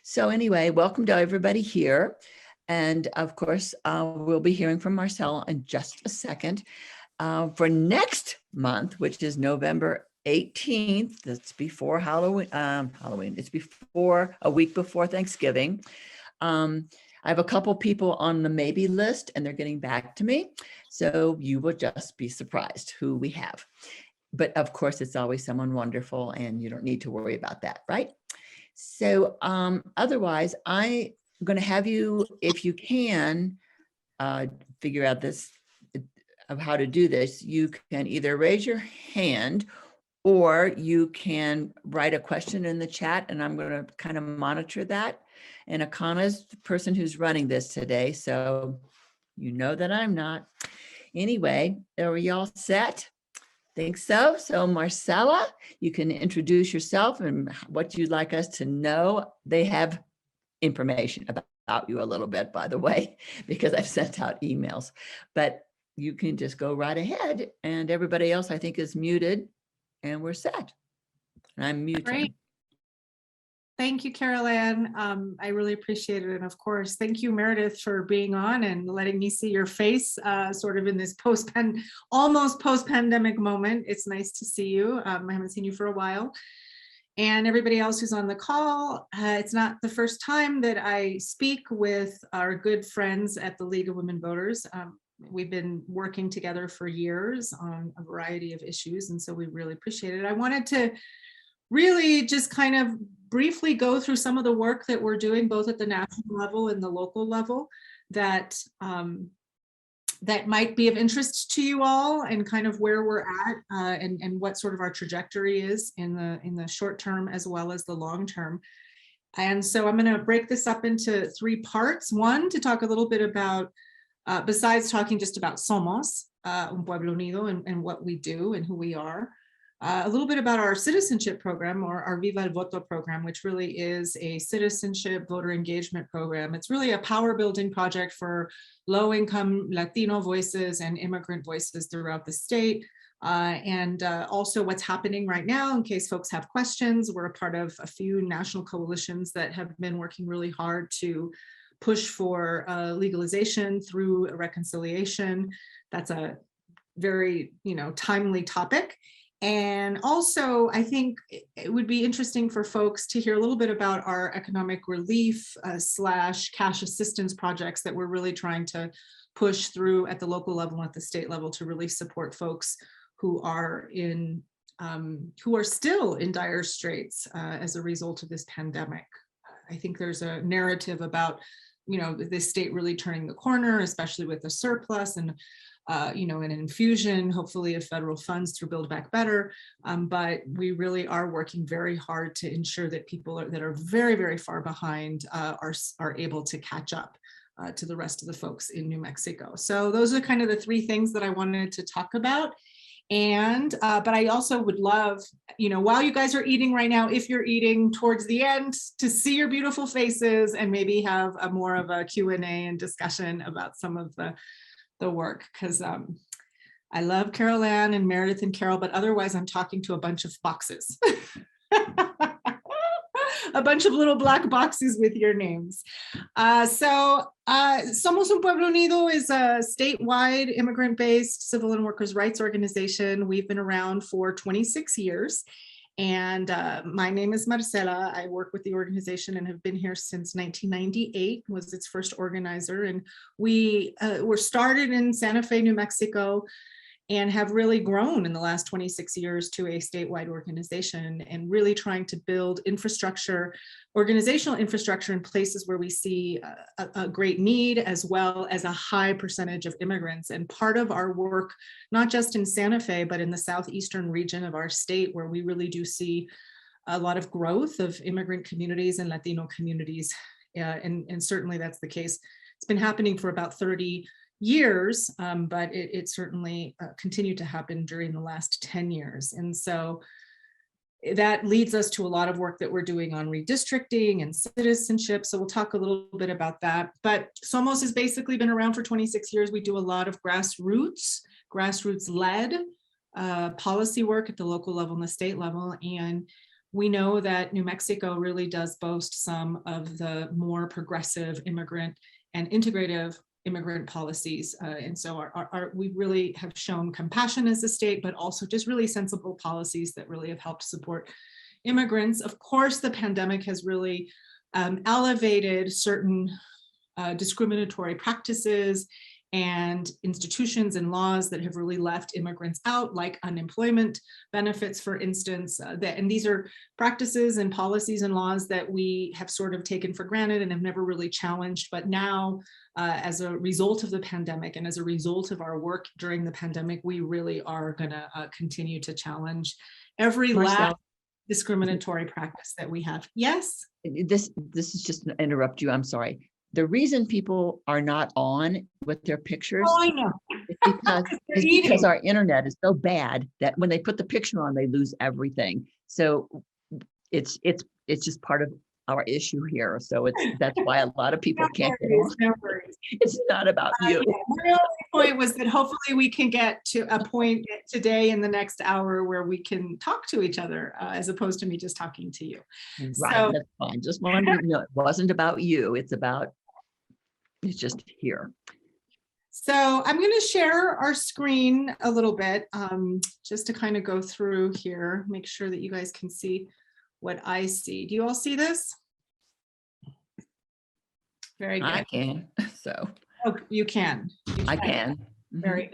So anyway, welcome to everybody here. And of course, we'll be hearing from Marcela in just a second. For next month, which is November 18th, that's before Halloween, it's before a week before Thanksgiving. I have a couple people on the maybe list and they're getting back to me. So you will just be surprised who we have. But of course, it's always someone wonderful and you don't need to worry about that, right? So otherwise, I'm going to have you, if you can, figure out this of how to do this. You can either raise your hand or you can write a question in the chat and I'm going to kind of monitor that. And Akana's the person who's running this today. So you know that I'm not. Anyway, are we all set? Think so. So Marcela, you can introduce yourself and what you'd like us to know. They have information about you a little bit, by the way, because I've sent out emails, but you can just go right ahead and everybody else I think is muted and we're set. And I'm muting. Great. Thank you, Carol Ann. I really appreciate it. And of course, thank you, Meredith, for being on and letting me see your face sort of in this almost post-pandemic moment. It's nice to see you. I haven't seen you for a while. And everybody else who's on the call, it's not the first time that I speak with our good friends at the League of Women Voters. We've been working together for years on a variety of issues, and so we really appreciate it. I wanted to really just kind of briefly go through some of the work that we're doing both at the national level and the local level that that might be of interest to you all and kind of where we're at and what sort of our trajectory is in the short term as well as the long term. And so I'm going to break this up into three parts. One, to talk a little bit about, besides talking just about Somos Un Pueblo Unido and what we do and who we are, a little bit about our citizenship program or our Viva el Voto program, which really is a citizenship voter engagement program. It's really a power building project for low-income Latino voices and immigrant voices throughout the state. And also what's happening right now, in case folks have questions. We're a part of a few national coalitions that have been working really hard to push for legalization through a reconciliation. That's a very, timely topic. And also, I think it would be interesting for folks to hear a little bit about our economic relief / cash assistance projects that we're really trying to push through at the local level and at the state level to really support folks who are still in dire straits as a result of this pandemic. I think there's a narrative about, the state really turning the corner, especially with the surplus and an infusion, hopefully, of federal funds through Build Back Better. But we really are working very hard to ensure that people that are very, very far behind are able to catch up to the rest of the folks in New Mexico. So those are kind of the three things that I wanted to talk about. And but I also would love, while you guys are eating right now, if you're eating towards the end, to see your beautiful faces and maybe have a more of a Q&A and discussion about some of the work, because I love Carol Ann and Meredith and Carol, but otherwise I'm talking to a bunch of boxes. A bunch of little black boxes with your names. So Somos Un Pueblo Unido is a statewide immigrant-based civil and workers' rights organization. We've been around for 26 years. And my name is Marcela. I work with the organization and have been here since 1998, was its first organizer. And we were started in Santa Fe, New Mexico, and have really grown in the last 26 years to a statewide organization and really trying to build organizational infrastructure in places where we see a great need, as well as a high percentage of immigrants. And part of our work, not just in Santa Fe, but in the southeastern region of our state, where we really do see a lot of growth of immigrant communities and Latino communities. And certainly that's the case. It's been happening for about 30 years, but it certainly continued to happen during the last 10 years. And so that leads us to a lot of work that we're doing on redistricting and citizenship. So we'll talk a little bit about that. But Somos has basically been around for 26 years. We do a lot of grassroots-led policy work at the local level and the state level. And We know that New Mexico really does boast some of the more progressive immigrant and integrative immigrant policies. And so we really have shown compassion as a state, but also just really sensible policies that really have helped support immigrants. Of course, the pandemic has really elevated certain discriminatory practices and institutions and laws that have really left immigrants out, like unemployment benefits, for instance. And these are practices and policies and laws that we have sort of taken for granted and have never really challenged. But now, as a result of the pandemic and as a result of our work during the pandemic, we really are going to continue to challenge every last discriminatory practice that we have. Yes? This is just to interrupt you. I'm sorry. The reason people are not on with their pictures I know. is because our internet is so bad that when they put the picture on, they lose everything. So it's just part of our issue here. So that's why a lot of people can't get on. No worries. It's not about you. My only point was that hopefully we can get to a point today in the next hour where we can talk to each other as opposed to me just talking to you. Right, so, that's fine. Just wanted to know it wasn't about you. It's just here. So I'm going to share our screen a little bit just to kind of go through here, make sure that you guys can see what I see. Do you all see this? Very good. I can. So. Oh, you can. I can. Very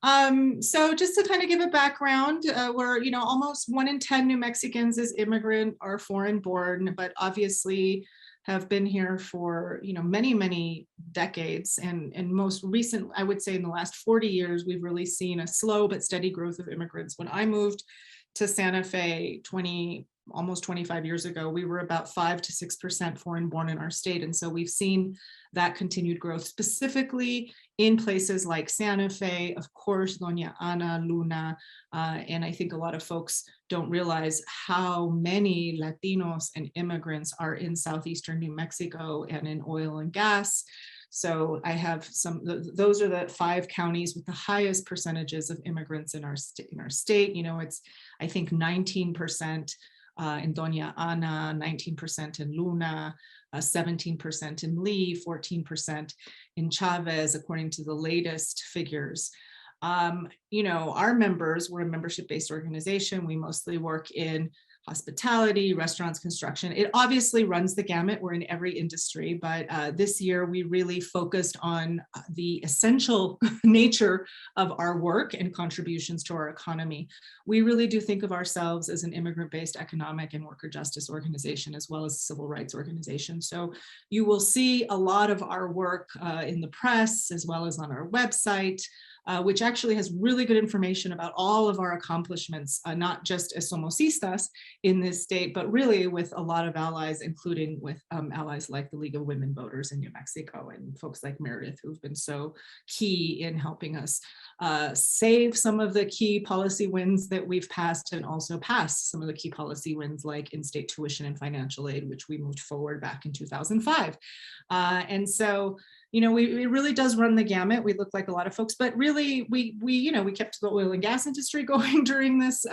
good. So just to kind of give a background, we're, almost 1 in 10 New Mexicans is immigrant or foreign born, but obviously have been here for, many, many decades. And most recent, I would say in the last 40 years, we've really seen a slow but steady growth of immigrants. When I moved to Santa Fe almost 25 years ago, we were about 5 to 6% foreign born in our state. And so we've seen that continued growth, specifically in places like Santa Fe, of course, Doña Ana, Luna, and I think a lot of folks don't realize how many Latinos and immigrants are in southeastern New Mexico and in oil and gas. So I have those are the 5 counties with the highest percentages of immigrants in our state. It's, I think, 19% in Doña Ana, 19% in Luna, 17% in Lee, 14% in Chavez, according to the latest figures. Our members, we're a membership-based organization. We mostly work in hospitality, restaurants, construction. It obviously runs the gamut. We're in every industry, but this year we really focused on the essential nature of our work and contributions to our economy. We really do think of ourselves as an immigrant-based economic and worker justice organization, as well as a civil rights organization. So you will see a lot of our work in the press, as well as on our website, which actually has really good information about all of our accomplishments, not just as Somosistas in this state, but really with a lot of allies, including with allies like the League of Women Voters in New Mexico and folks like Meredith, who've been so key in helping us save some of the key policy wins that we've passed, and also pass some of the key policy wins like in-state tuition and financial aid, which we moved forward back in 2005. And so, it really does run the gamut. We look like a lot of folks, but really we kept the oil and gas industry going during this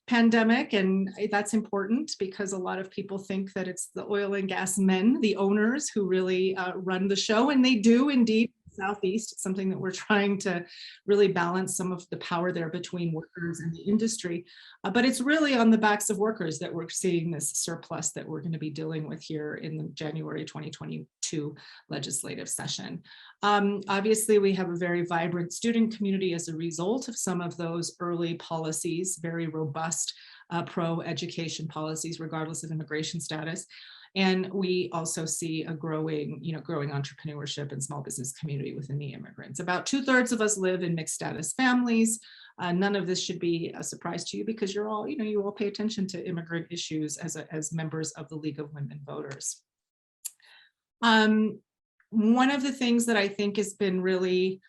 pandemic. And that's important because a lot of people think that it's the oil and gas men, the owners, who really run the show. And they do indeed. Southeast, it's something that we're trying to really balance some of the power there between workers and the industry. But it's really on the backs of workers that we're seeing this surplus that we're going to be dealing with here in the January 2022 legislative session. Obviously, we have a very vibrant student community as a result of some of those early policies, very robust pro-education policies, regardless of immigration status. And we also see a growing entrepreneurship and small business community within the immigrants. About 2/3 of us live in mixed status families. None of this should be a surprise to you because you're all, you all pay attention to immigrant issues as members of the League of Women Voters. One of the things that I think has been really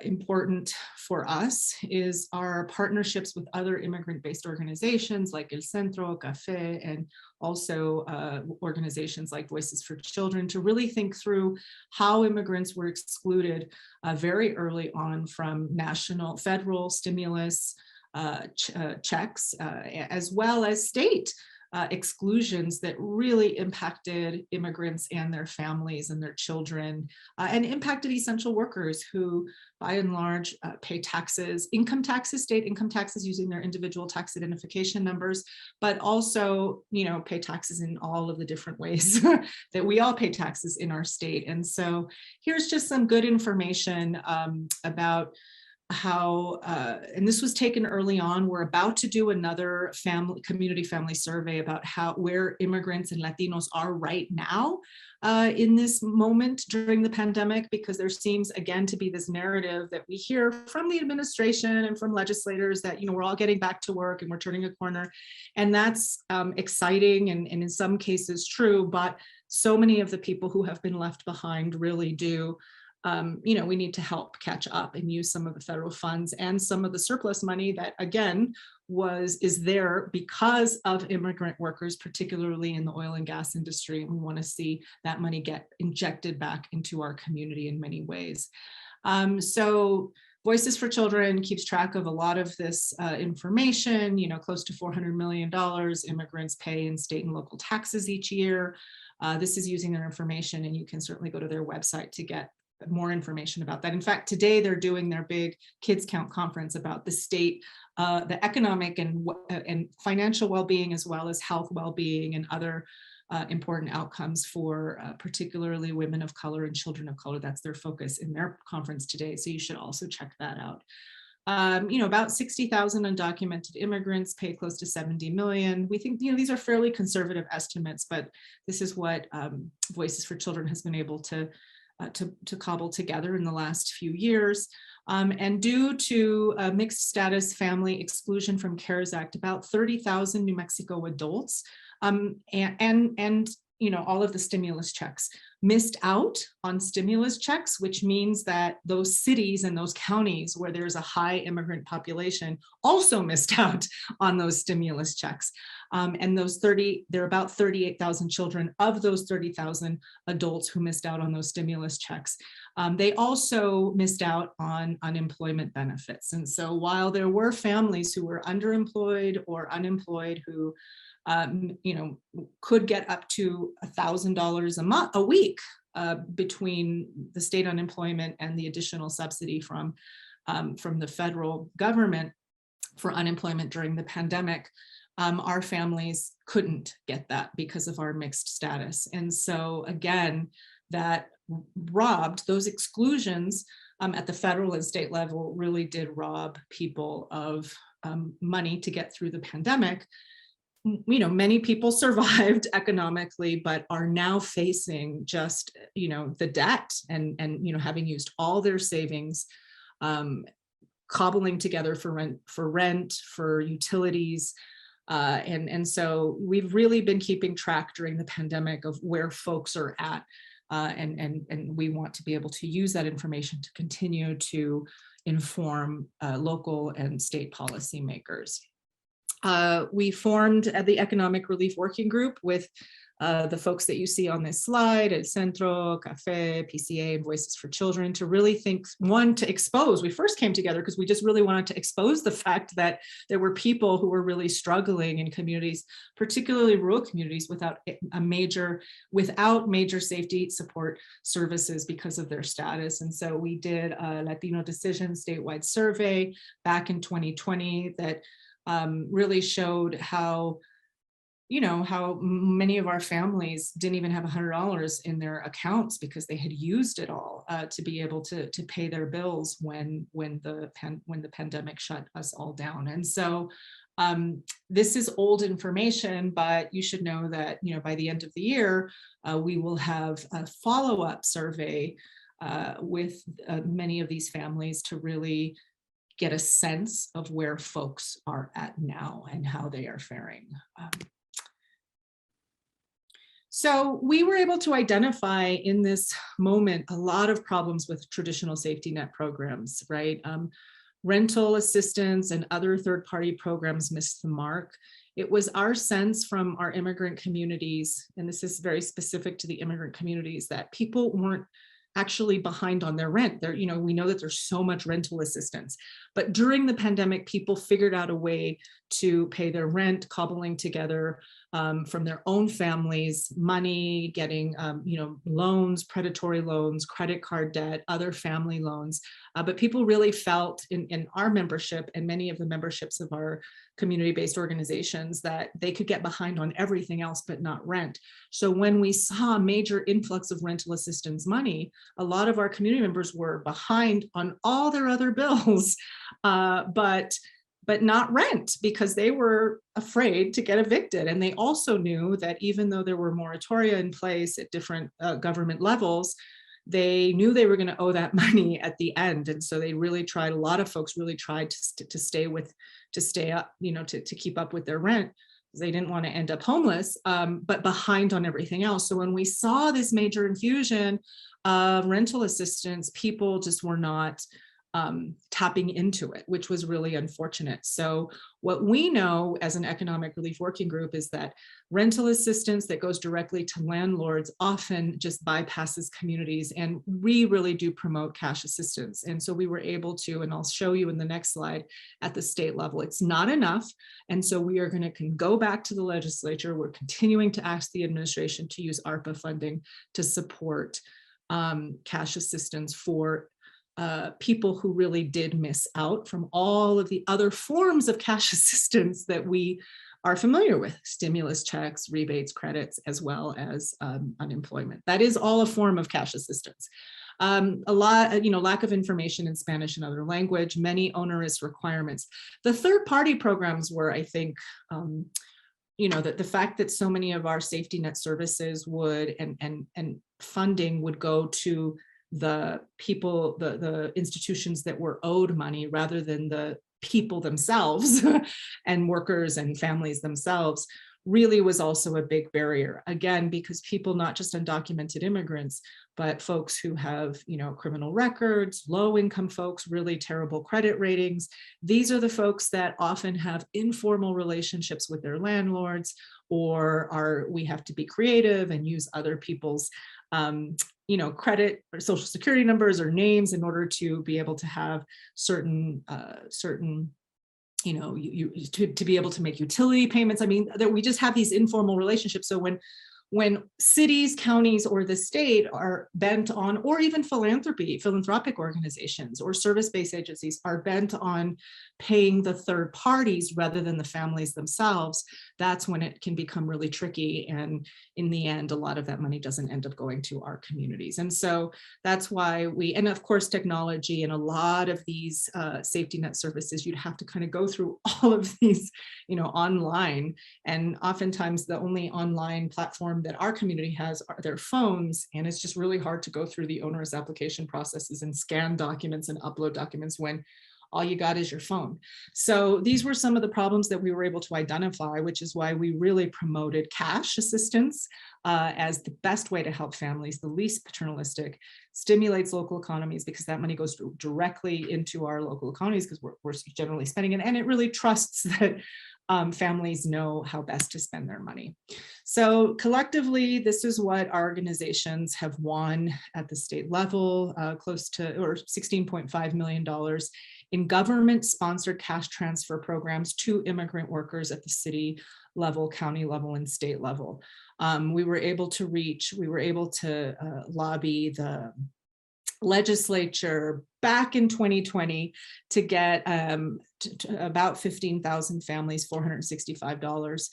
important for us is our partnerships with other immigrant-based organizations like El Centro, Café, and also organizations like Voices for Children to really think through how immigrants were excluded very early on from federal stimulus, checks, as well as state exclusions that really impacted immigrants and their families and their children, and impacted essential workers who, by and large, pay taxes, state income taxes using their individual tax identification numbers, but also, pay taxes in all of the different ways that we all pay taxes in our state. And so here's just some good information about how, and this was taken early on. We're about to do another community family survey about where immigrants and Latinos are right now in this moment during the pandemic, because there seems again to be this narrative that we hear from the administration and from legislators that, we're all getting back to work and we're turning a corner. And that's exciting and in some cases true, but so many of the people who have been left behind really do. We need to help catch up and use some of the federal funds and some of the surplus money that, again, is there because of immigrant workers, particularly in the oil and gas industry. And we want to see that money get injected back into our community in many ways. So Voices for Children keeps track of a lot of this information, close to $400 million immigrants pay in state and local taxes each year. This is using their information, and you can certainly go to their website to get more information about that. In fact, today they're doing their big Kids Count conference about the state, the economic and financial well-being, as well as health well-being and other important outcomes for particularly women of color and children of color. That's their focus in their conference today. So you should also check that out. About 60,000 undocumented immigrants pay close to 70 million. We think, these are fairly conservative estimates, but this is what Voices for Children has been able to cobble together in the last few years. And due to mixed status family exclusion from CARES Act, about 30,000 New Mexico adults and all of the stimulus checks missed out on stimulus checks, which means that those cities and those counties where there's a high immigrant population also missed out on those stimulus checks. And there are about 38,000 children of those 30,000 adults who missed out on those stimulus checks. They also missed out on unemployment benefits. And so while there were families who were underemployed or unemployed who could get up to $1,000 a week between the state unemployment and the additional subsidy from the federal government for unemployment during the pandemic. Our families couldn't get that because of our mixed status. And so again, that robbed those exclusions at the federal and state level really did rob people of money to get through the pandemic. Many people survived economically, but are now facing just, the debt and having used all their savings, cobbling together for rent, for utilities. And so we've really been keeping track during the pandemic of where folks are at. And we want to be able to use that information to continue to inform local and state policymakers. We formed the Economic Relief Working Group with the folks that you see on this slide at Centro, Café, PCA, and Voices for Children to really think, to expose. We first came together because we just really wanted to expose the fact that there were people who were really struggling in communities, particularly rural communities, without major safety support services because of their status. And so we did a Latino Decision statewide survey back in 2020 that really showed how many of our families didn't even have $100 in their accounts because they had used it all to be able to pay their bills when the pandemic shut us all down. And so this is old information, but you should know that by the end of the year we will have a follow-up survey with many of these families to really get a sense of where folks are at now and how they are faring. So we were able to identify in this moment a lot of problems with traditional safety net programs, right? Rental assistance and other third-party programs missed the mark. It was our sense from our immigrant communities, and this is very specific to the immigrant communities, that people weren't actually behind on their rent. We know that there's so much rental assistance, But during the pandemic, people figured out a way to pay their rent, cobbling together from their own families, money, getting loans, predatory loans, credit card debt, other family loans. But people really felt in our membership and many of the memberships of our community-based organizations that they could get behind on everything else but not rent. So when we saw a major influx of rental assistance money, a lot of our community members were behind on all their other bills, but not rent, because they were afraid to get evicted. And they also knew that even though there were moratoria in place at different government levels, they knew they were going to owe that money at the end. And so they really tried, a lot of folks really tried to stay up, to keep up with their rent. They didn't want to end up homeless, but behind on everything else. So when we saw this major infusion of rental assistance, people just were not tapping into it, which was really unfortunate. So what we know as an economic relief working group is that rental assistance that goes directly to landlords often just bypasses communities, and we really do promote cash assistance. And so we were able to, and I'll show you in the next slide, at the state level, it's not enough. And so we are going to go back to the legislature. We're continuing to ask the administration to use ARPA funding to support cash assistance for people who really did miss out from all of the other forms of cash assistance that we are familiar with: stimulus checks, rebates, credits, as well as unemployment. That is all a form of cash assistance. Lack of information in Spanish and other language, many onerous requirements. The third-party programs were, I think, the fact that so many of our safety net services would and funding would go to the people, the institutions that were owed money rather than the people themselves and workers and families themselves, really was also a big barrier. Again, because people, not just undocumented immigrants, but folks who have, criminal records, low income folks, really terrible credit ratings. These are the folks that often have informal relationships with their landlords, or we have to be creative and use other people's credit or social security numbers or names in order to be able to have certain to be able to make utility payments. I mean, that we just have these informal relationships. So when cities, counties, or the state are bent on, or even philanthropic organizations or service-based agencies are bent on paying the third parties rather than the families themselves, that's when it can become really tricky. And in the end, a lot of that money doesn't end up going to our communities. And so that's why and of course, technology and a lot of these safety net services, you'd have to kind of go through all of these, online. And oftentimes the only online platform that our community has are their phones. And it's just really hard to go through the onerous application processes and scan documents and upload documents when all you got is your phone. So these were some of the problems that we were able to identify, which is why we really promoted cash assistance as the best way to help families, the least paternalistic, stimulates local economies, because that money goes directly into our local economies because we're generally spending it, and it really trusts that families know how best to spend their money. So collectively, this is what our organizations have won at the state level, close to, or $16.5 million in government-sponsored cash transfer programs to immigrant workers at the city level, county level, and state level. We were able to lobby the legislature back in 2020 to get about 15,000 families $465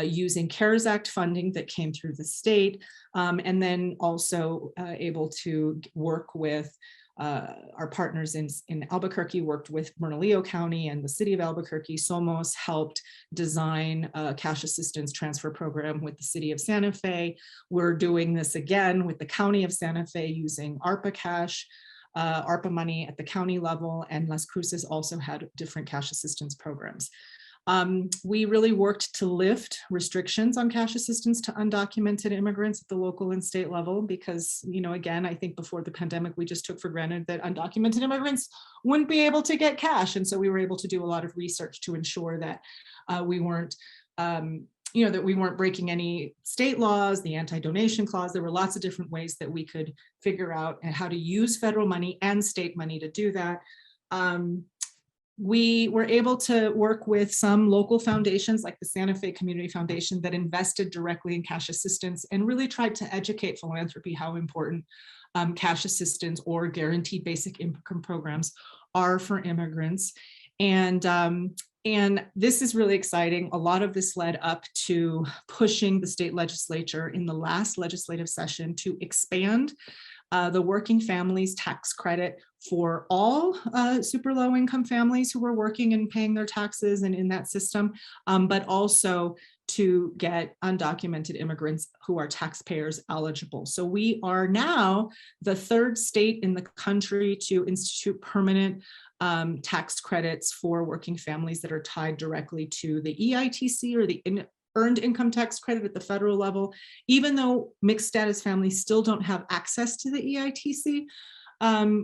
using CARES Act funding that came through the state, and then also able to work with our partners in Albuquerque, worked with Bernalillo County and the city of Albuquerque. Somos helped design a cash assistance transfer program with the city of Santa Fe. We're doing this again with the county of Santa Fe using ARPA cash, ARPA money at the county level, and Las Cruces also had different cash assistance programs. We really worked to lift restrictions on cash assistance to undocumented immigrants at the local and state level because, again, I think before the pandemic, we just took for granted that undocumented immigrants wouldn't be able to get cash. And so we were able to do a lot of research to ensure that we weren't breaking any state laws, the anti-donation clause. There were lots of different ways that we could figure out how to use federal money and state money to do that. we were able to work with some local foundations like the Santa Fe Community Foundation that invested directly in cash assistance and really tried to educate philanthropy how important cash assistance or guaranteed basic income programs are for immigrants. And this is really exciting. A lot of this led up to pushing the state legislature in the last legislative session to expand the working families tax credit for all super low income families who were working and paying their taxes and in that system, but also to get undocumented immigrants who are taxpayers eligible. So we are now the third state in the country to institute permanent tax credits for working families that are tied directly to the EITC or the earned income tax credit at the federal level, even though mixed status families still don't have access to the EITC.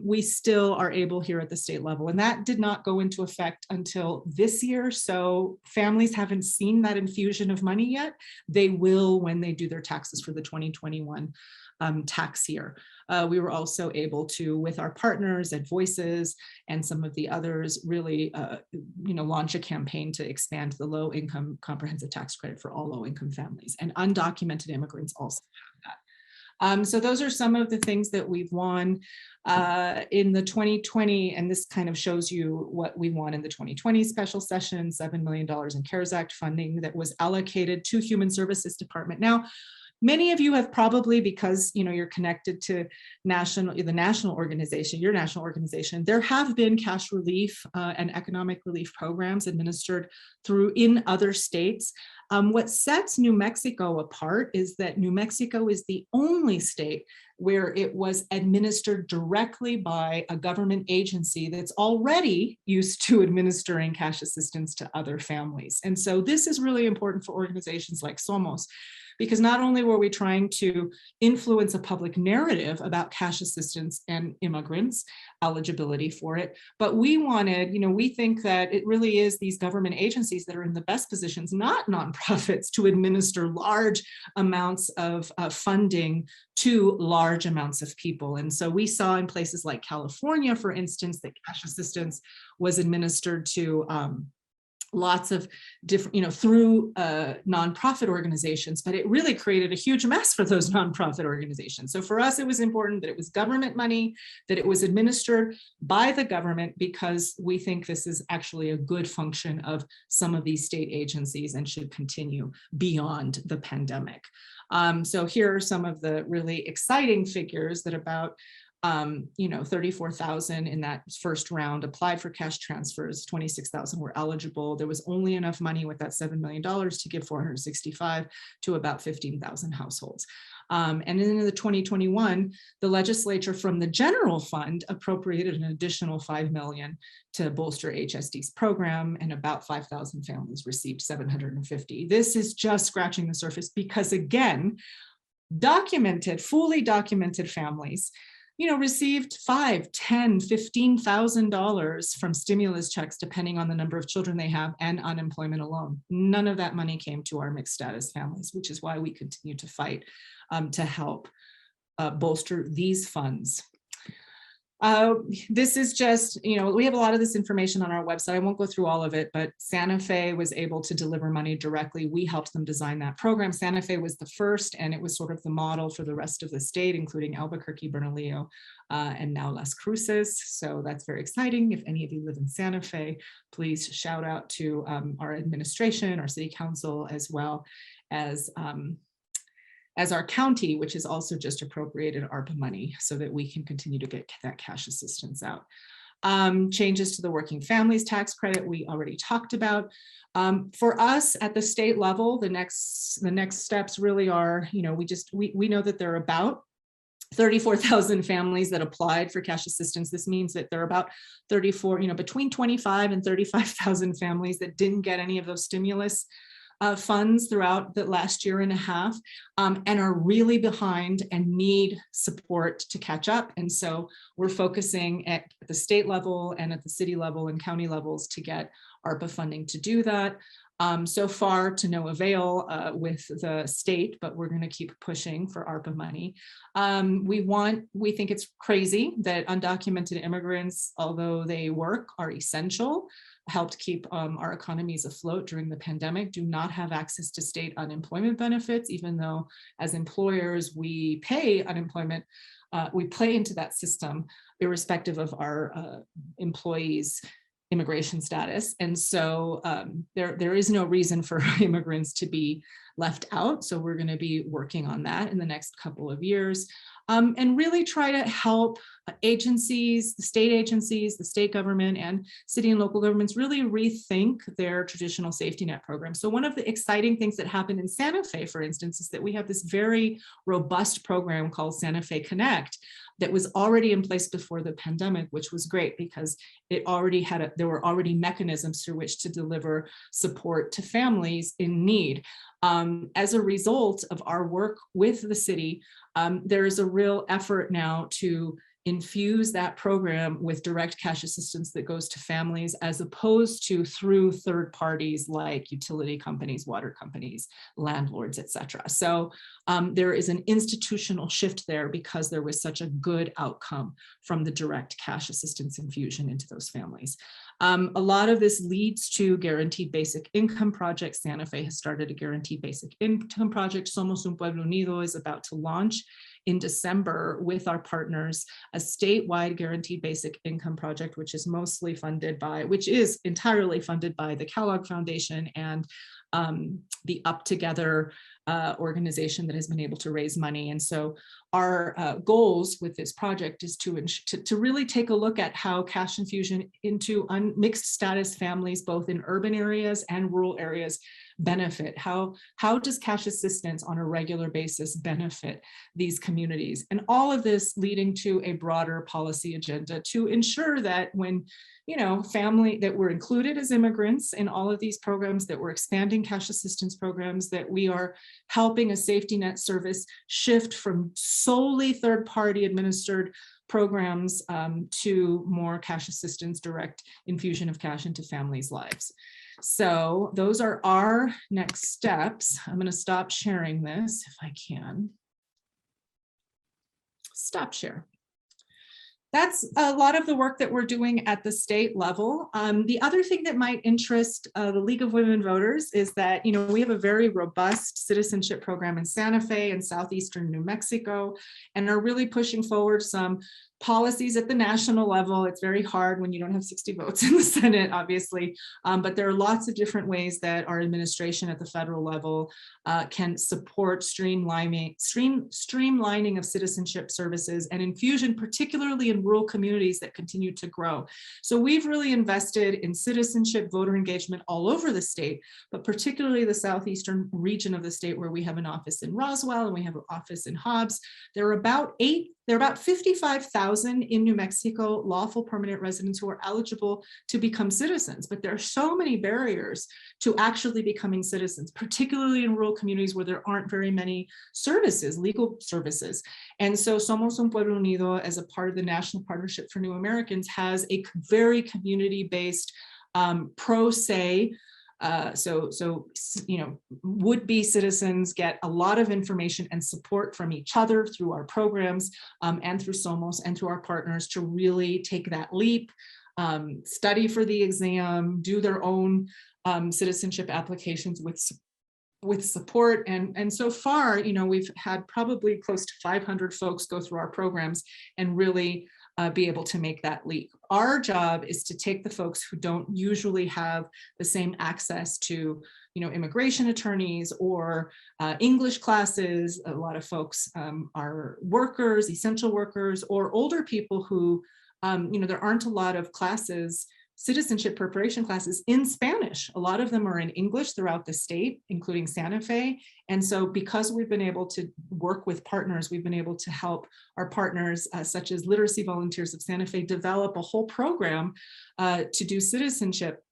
We still are able here at the state level, and that did not go into effect until this year. So families haven't seen that infusion of money yet. They will when they do their taxes for the 2021 tax year. We were also able to, with our partners at Voices and some of the others, really launch a campaign to expand the low income comprehensive tax credit for all low income families, and undocumented immigrants also have that. So those are some of the things that we've won in the 2020, and this kind of shows you what we won in the 2020 special session, $7 million in CARES Act funding that was allocated to Human Services Department. Now, many of you have probably, because you're connected to the national organization, your national organization, there have been cash relief and economic relief programs administered in other states. What sets New Mexico apart is that New Mexico is the only state where it was administered directly by a government agency that's already used to administering cash assistance to other families. And so this is really important for organizations like Somos, because not only were we trying to influence a public narrative about cash assistance and immigrants, eligibility for it, but we wanted, we think that it really is these government agencies that are in the best positions, not nonprofits, to administer large amounts of funding to large amounts of people. And so we saw in places like California, for instance, that cash assistance was administered to lots of different, through nonprofit organizations, but it really created a huge mess for those nonprofit organizations. So for us, it was important that it was government money, that it was administered by the government, because we think this is actually a good function of some of these state agencies and should continue beyond the pandemic. So here are some of the really exciting figures that about 34,000 in that first round applied for cash transfers, 26,000 were eligible. There was only enough money with that $7 million to give 465 to about 15,000 households. And in the 2021, the legislature from the general fund appropriated an additional $5 million to bolster HSD's program, and about 5,000 families received 750. This is just scratching the surface, because again, fully documented families received $5,000, $10,000, $15,000 from stimulus checks, depending on the number of children they have, and unemployment alone. None of that money came to our mixed status families, which is why we continue to fight to help bolster these funds. This is just, we have a lot of this information on our website. I won't go through all of it, but Santa Fe was able to deliver money directly. We helped them design that program. Santa Fe was the first, and it was sort of the model for the rest of the state, including Albuquerque, Bernalillo, and now Las Cruces. So that's very exciting. If any of you live in Santa Fe, please shout out to our administration, our city council, as well as our county, which has also just appropriated ARPA money so that we can continue to get that cash assistance out. Changes to the working families tax credit, we already talked about. For us at the state level, the next steps really are, we know that there are about 34,000 families that applied for cash assistance. This means that there are about between 25 and 35,000 families that didn't get any of those stimulus funds throughout the last year and a half, and are really behind and need support to catch up. And so we're focusing at the state level and at the city level and county levels to get ARPA funding to do that. So far to no avail with the state, but we're going to keep pushing for ARPA money. We think it's crazy that undocumented immigrants, although they work, are essential, helped keep our economies afloat during the pandemic, do not have access to state unemployment benefits, even though as employers we pay unemployment, we play into that system irrespective of our employees' immigration status. And so there is no reason for immigrants to be left out. So we're going to be working on that in the next couple of years, and really try to help agencies, the state government and city and local governments really rethink their traditional safety net programs. So one of the exciting things that happened in Santa Fe, for instance, is that we have this very robust program called Santa Fe Connect that was already in place before the pandemic, which was great because it already had there were already mechanisms through which to deliver support to families in need. As a result of our work with the city, there is a real effort now to infuse that program with direct cash assistance that goes to families as opposed to through third parties like utility companies, water companies, landlords, etc. So there is an institutional shift there because there was such a good outcome from the direct cash assistance infusion into those families. A lot of this leads to guaranteed basic income projects. Santa Fe has started a guaranteed basic income project. Somos Un Pueblo Unido is about to launch in December with our partners a statewide guaranteed basic income project, which is entirely funded by the Kellogg Foundation and the Up Together organization that has been able to raise money. And so our goals with this project is to really take a look at how cash infusion into mixed status families, both in urban areas and rural areas, benefit. How does cash assistance on a regular basis benefit these communities? And all of this leading to a broader policy agenda to ensure that when, that we're included as immigrants in all of these programs, that we're expanding cash assistance programs, that we are helping a safety net service shift from solely third-party administered programs to more cash assistance, direct infusion of cash into families' lives. So those are our next steps. I'm going to stop sharing this if I can. Stop share. That's a lot of the work that we're doing at the state level. The other thing that might interest the League of Women Voters is that, we have a very robust citizenship program in Santa Fe and southeastern New Mexico, and are really pushing forward some policies at the national level. It's very hard when you don't have 60 votes in the Senate, obviously, but there are lots of different ways that our administration at the federal level can support streamlining of citizenship services and infusion, particularly in rural communities that continue to grow. So we've really invested in citizenship voter engagement all over the state, but particularly the southeastern region of the state where we have an office in Roswell and we have an office in Hobbs. There are about 55,000 in New Mexico lawful permanent residents who are eligible to become citizens, but there are so many barriers to actually becoming citizens, particularly in rural communities where there aren't very many services, legal services. And so Somos Un Pueblo Unido, as a part of the National Partnership for New Americans, has a very community-based pro se. Would-be citizens get a lot of information and support from each other through our programs and through Somos and through our partners to really take that leap, study for the exam, do their own citizenship applications with support. And so far, we've had probably close to 500 folks go through our programs and really be able to make that leap. Our job is to take the folks who don't usually have the same access to, immigration attorneys or English classes. A lot of folks are workers, essential workers, or older people who, there aren't a lot of classes, citizenship preparation classes in Spanish. A lot of them are in English throughout the state, including Santa Fe. And so because we've been able to work with partners, we've been able to help our partners, such as Literacy Volunteers of Santa Fe, develop a whole program to do citizenship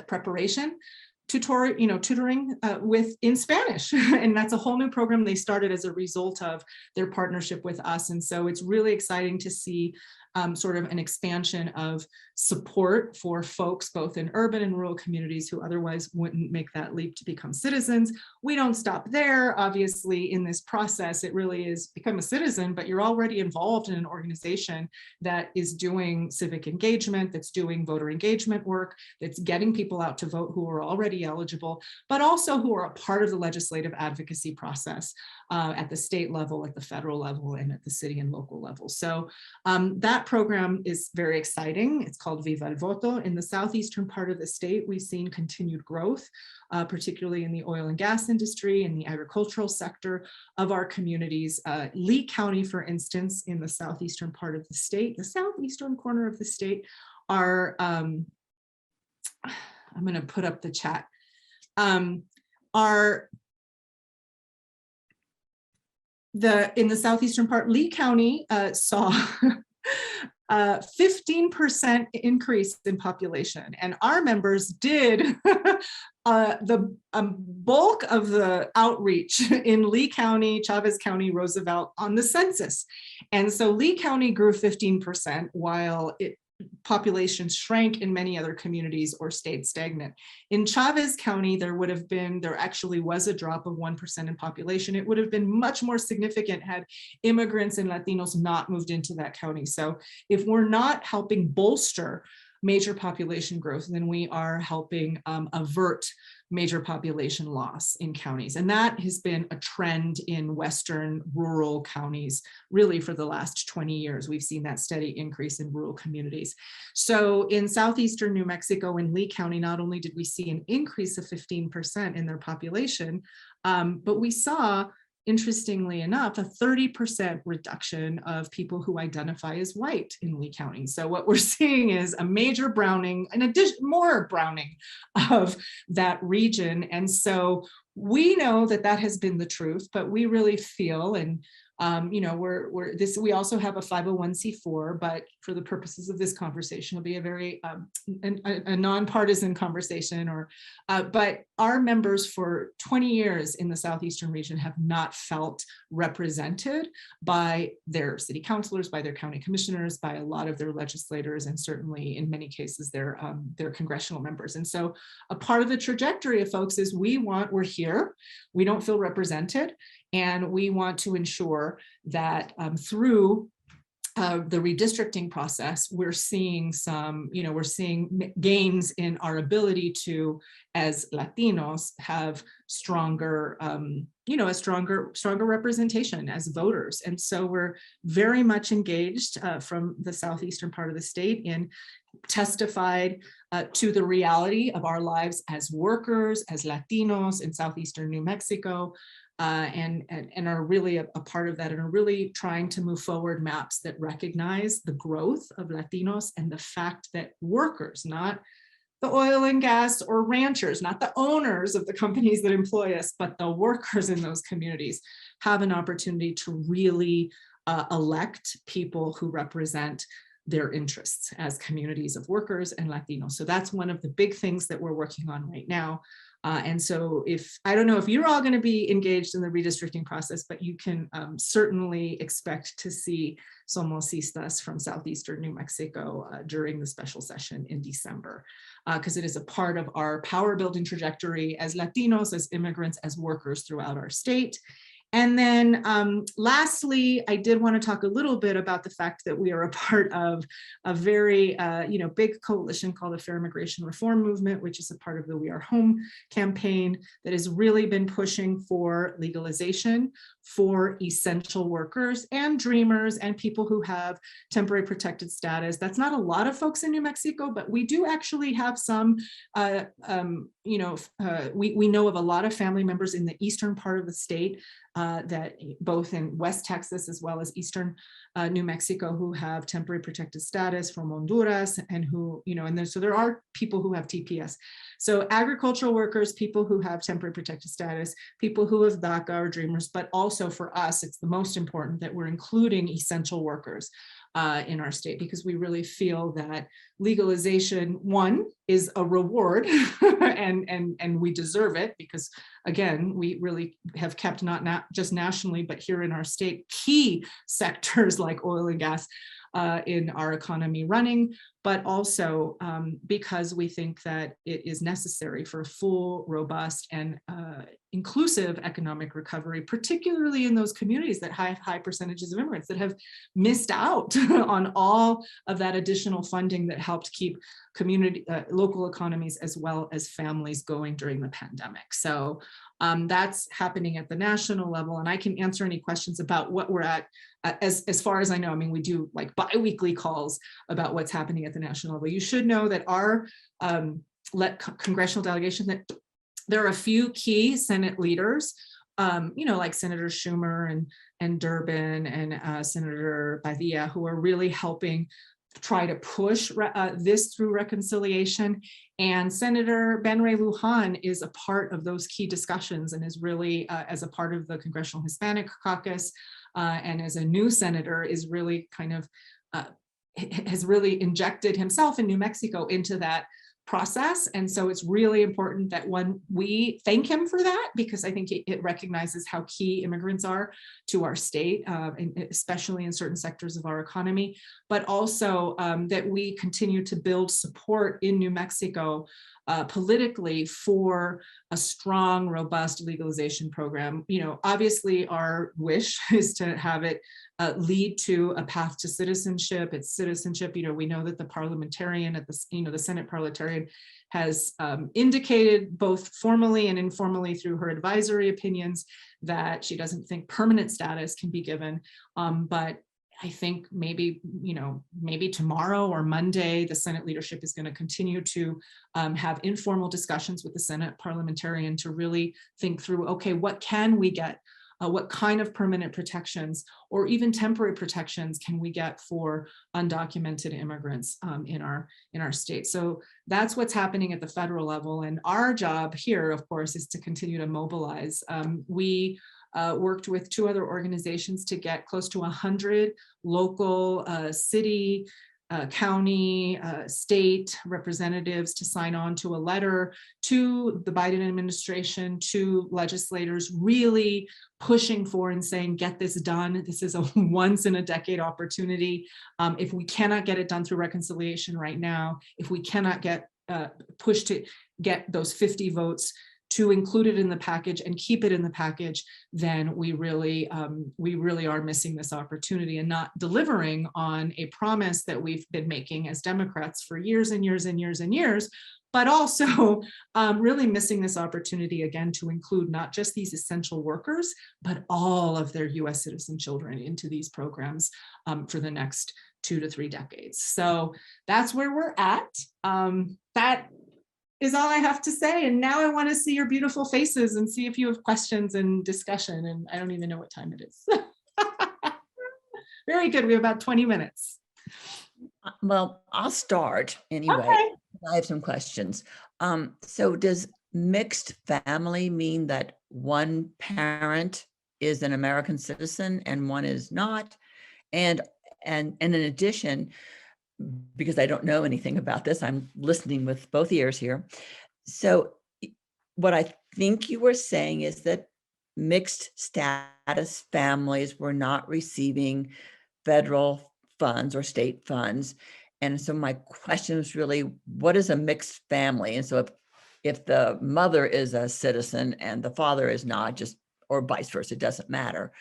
preparation, tutoring in Spanish. And that's a whole new program they started as a result of their partnership with us. And so it's really exciting to see sort of an expansion of support for folks both in urban and rural communities who otherwise wouldn't make that leap to become citizens. We don't stop there. Obviously, in this process, it really is become a citizen, but you're already involved in an organization that is doing civic engagement, that's doing voter engagement work, that's getting people out to vote who are already eligible, but also who are a part of the legislative advocacy process at the state level, at the federal level, and at the city and local level. So that program is very exciting. It's called Viva el Voto. In the southeastern part of the state, we've seen continued growth, particularly in the oil and gas industry and the agricultural sector of our communities. Lee County, for instance, in the southeastern part of the state, the southeastern corner of the state, are, I'm going to put up the chat, in the southeastern part, Lee County saw 15% increase in population, and our members did the bulk of the outreach in Lee County, Chavez County, Roosevelt on the census. And so Lee County grew 15% while population shrank in many other communities or stayed stagnant. In Chavez County, there actually was a drop of 1% in population. It would have been much more significant had immigrants and Latinos not moved into that county. So if we're not helping bolster major population growth, then we are helping avert major population loss in counties. And that has been a trend in Western rural counties, really for the last 20 years. We've seen that steady increase in rural communities. So in southeastern New Mexico, in Lee County, not only did we see an increase of 15% in their population, but we saw, interestingly enough, a 30% reduction of people who identify as white in Lee County. So what we're seeing is a major browning, in addition, more browning of that region. And so we know that that has been the truth, but we really feel, and you know, we also have a 501c4, but for the purposes of this conversation, it'll be a very a nonpartisan conversation. But our members for 20 years in the southeastern region have not felt represented by their city councilors, by their county commissioners, by a lot of their legislators, and certainly in many cases their congressional members. And so a part of the trajectory of folks is we're here, we don't feel represented. And we want to ensure that through the redistricting process, we're seeing gains in our ability to, as Latinos, have stronger, a stronger representation as voters. And so we're very much engaged from the southeastern part of the state in testified to the reality of our lives as workers, as Latinos in southeastern New Mexico, and are really a part of that, and are really trying to move forward maps that recognize the growth of Latinos and the fact that workers, not the oil and gas or ranchers, not the owners of the companies that employ us, but the workers in those communities have an opportunity to really elect people who represent their interests as communities of workers and Latinos. So that's one of the big things that we're working on right now. And so I don't know if you're all going to be engaged in the redistricting process, but you can certainly expect to see Somosistas from southeastern New Mexico during the special session in December, because it is a part of our power building trajectory as Latinos, as immigrants, as workers throughout our state. And then lastly, I did want to talk a little bit about the fact that we are a part of a very big coalition called the Fair Immigration Reform Movement, which is a part of the We Are Home campaign that has really been pushing for legalization for essential workers and dreamers and people who have temporary protected status. That's not a lot of folks in New Mexico, but we do actually have some, we know of a lot of family members in the eastern part of the state that both in West Texas as well as eastern New Mexico who have temporary protected status from Honduras, and who, so there are people who have TPS. So agricultural workers, people who have temporary protected status, people who have DACA or dreamers, but also for us, it's the most important that we're including essential workers in our state, because we really feel that legalization, one, is a reward and we deserve it, because again, we really have kept not just nationally, but here in our state, key sectors like oil and gas in our economy running, but also because we think that it is necessary for a full, robust, and inclusive economic recovery, particularly in those communities that have high percentages of immigrants that have missed out on all of that additional funding that helped keep community, local economies as well as families going during the pandemic. So that's happening at the national level, and I can answer any questions about what we're at. As far as I know, I mean, we do like bi-weekly calls about what's happening at the national level. You should know that our congressional delegation, that there are a few key Senate leaders, like Senator Schumer and Durbin and Senator Padilla, who are really helping try to push this through reconciliation. And Senator Ben Ray Lujan is a part of those key discussions and is really, as a part of the Congressional Hispanic Caucus, and as a new senator, is really kind of, has really injected himself in New Mexico into that process. And so it's really important that we thank him for that, because I think it recognizes how key immigrants are to our state, and especially in certain sectors of our economy, but also that we continue to build support in New Mexico politically for a strong, robust legalization program. Obviously our wish is to have it lead to a path to citizenship. It's citizenship. We know that the parliamentarian at the Senate parliamentarian has indicated both formally and informally through her advisory opinions that she doesn't think permanent status can be given. But I think maybe tomorrow or Monday, the Senate leadership is going to continue to have informal discussions with the Senate parliamentarian to really think through, okay, what can we get? What kind of permanent protections or even temporary protections can we get for undocumented immigrants in our state? So that's what's happening at the federal level. And our job here, of course, is to continue to mobilize. We worked with two other organizations to get close to 100 local city, county, state representatives to sign on to a letter to the Biden administration, to legislators, really pushing for and saying, get this done. This is a once in a decade opportunity. If we cannot get it done through reconciliation right now, if we cannot get pushed to get those 50 votes to include it in the package and keep it in the package, then we really are missing this opportunity and not delivering on a promise that we've been making as Democrats for years and years and years and years, but also really missing this opportunity again to include not just these essential workers, but all of their US citizen children into these programs for the next 2 to 3 decades. So that's where we're at. That is all I have to say. And now I want to see your beautiful faces and see if you have questions and discussion. And I don't even know what time it is. Very good. We have about 20 minutes. Well, I'll start anyway. Okay. I have some questions. So does mixed family mean that one parent is an American citizen and one is not? And in addition, because I don't know anything about this, I'm listening with both ears here. So what I think you were saying is that mixed status families were not receiving federal funds or state funds. And so my question is really, what is a mixed family? And so if the mother is a citizen and the father is not, just, or vice versa, it doesn't matter,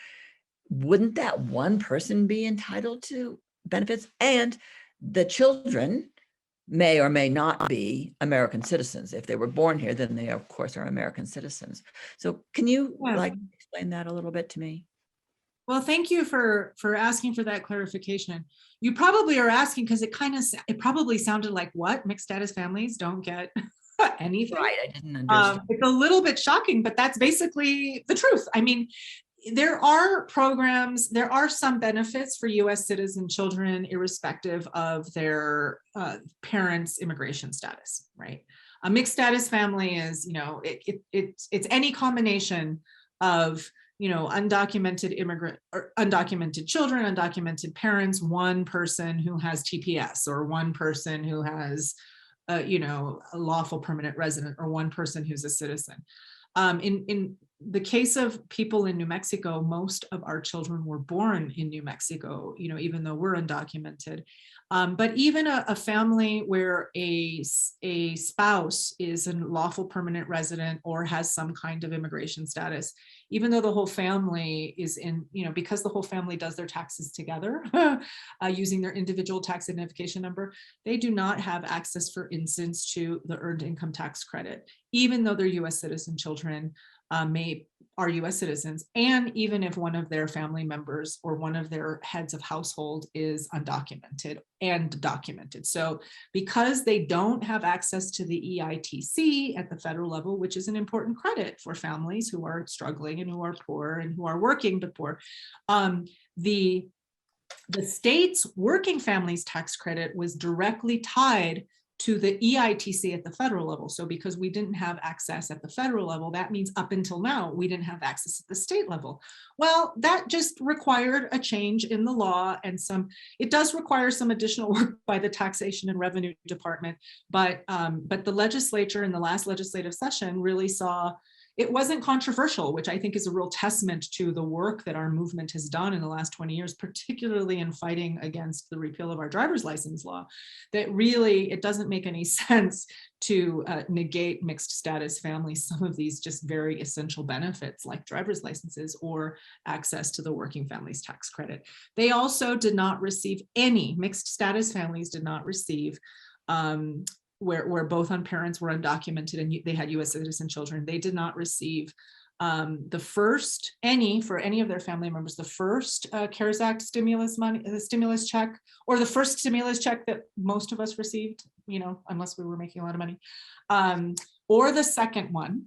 wouldn't that one person be entitled to benefits? And the children may or may not be American citizens. If they were born here, then they of course are American citizens. So can you explain that a little bit to me? Well, thank you for asking for that clarification. You probably are asking because it probably sounded like, what, mixed status families don't get anything? Right, I didn't understand. It's a little bit shocking, but that's basically the truth. I mean, there are programs, there are some benefits for US citizen children, irrespective of their parents' immigration status, right? A mixed status family is, it's any combination of, undocumented immigrant or undocumented children, undocumented parents, one person who has TPS, or one person who has, a lawful permanent resident, or one person who's a citizen. In the case of people in New Mexico, most of our children were born in New Mexico, you know, even though we're undocumented. But even a family where a spouse is a lawful permanent resident or has some kind of immigration status, even though the whole family is in, you know, because the whole family does their taxes together using their individual tax identification number, they do not have access, for instance, to the earned income tax credit, even though their US citizen children are US citizens, and even if one of their family members or one of their heads of household is undocumented and documented. So because they don't have access to the EITC at the federal level, which is an important credit for families who are struggling and who are poor and who are working but poor, the state's working families tax credit was directly tied to the EITC at the federal level. So because we didn't have access at the federal level, that means up until now, we didn't have access at the state level. Well, that just required a change in the law, and it does require some additional work by the Taxation and Revenue Department, but the legislature in the last legislative session really saw it wasn't controversial, which I think is a real testament to the work that our movement has done in the last 20 years, particularly in fighting against the repeal of our driver's license law, that really it doesn't make any sense to negate mixed status families some of these just very essential benefits like driver's licenses or access to the working families tax credit. They also did not receive any, mixed status families did not receive where both parents were undocumented and they had US citizen children, they did not receive for any of their family members, the first CARES Act stimulus money, the stimulus check, or the first stimulus check that most of us received, you know, unless we were making a lot of money, or the second one.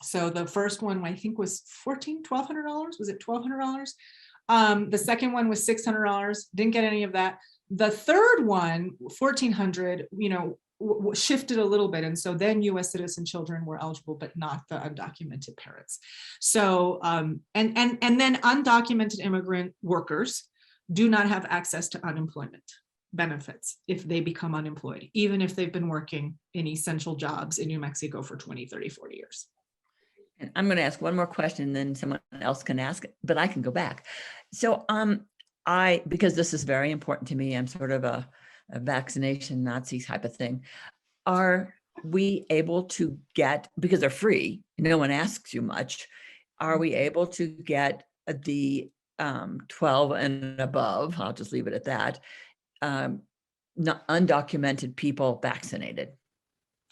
So the first one I think was $1,200. Was it $1,200? The second one was $600. Didn't get any of that. The third one, $1,400, you know, shifted a little bit. And so then US citizen children were eligible, but not the undocumented parents. So, and then undocumented immigrant workers do not have access to unemployment benefits if they become unemployed, even if they've been working in essential jobs in New Mexico for 20, 30, 40 years. And I'm going to ask one more question, then someone else can ask, but I can go back. So because this is very important to me, I'm sort of a vaccination Nazi type of thing. Are we able to get, because they're free, no one asks you much, are we able to get the 12 and above, I'll just leave it at that, not undocumented people vaccinated?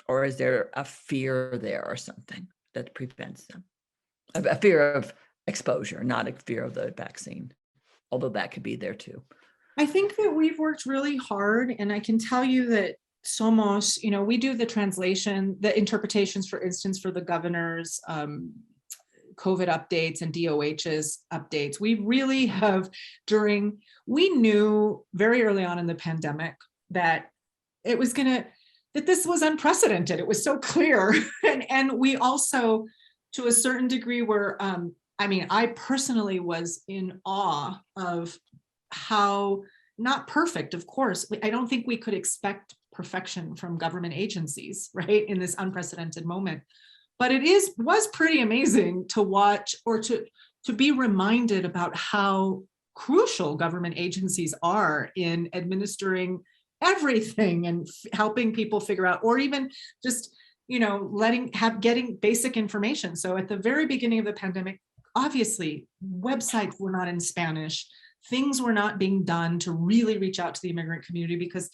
Or is there a fear there or something that prevents them? A fear of exposure, not a fear of the vaccine, although that could be there too. I think that we've worked really hard, and I can tell you that Somos, you know, we do the translation, the interpretations, for instance, for the governor's COVID updates and DOH's updates. We really have we knew very early on in the pandemic that that this was unprecedented. It was so clear. And we also, to a certain degree, were, I personally was in awe of how, not perfect, of course. I don't think we could expect perfection from government agencies, right, in this unprecedented moment. But it was pretty amazing to watch, or to be reminded about how crucial government agencies are in administering everything and helping people figure out, or even just, you know, getting basic information. So at the very beginning of the pandemic, obviously, websites were not in Spanish. Things were not being done to really reach out to the immigrant community because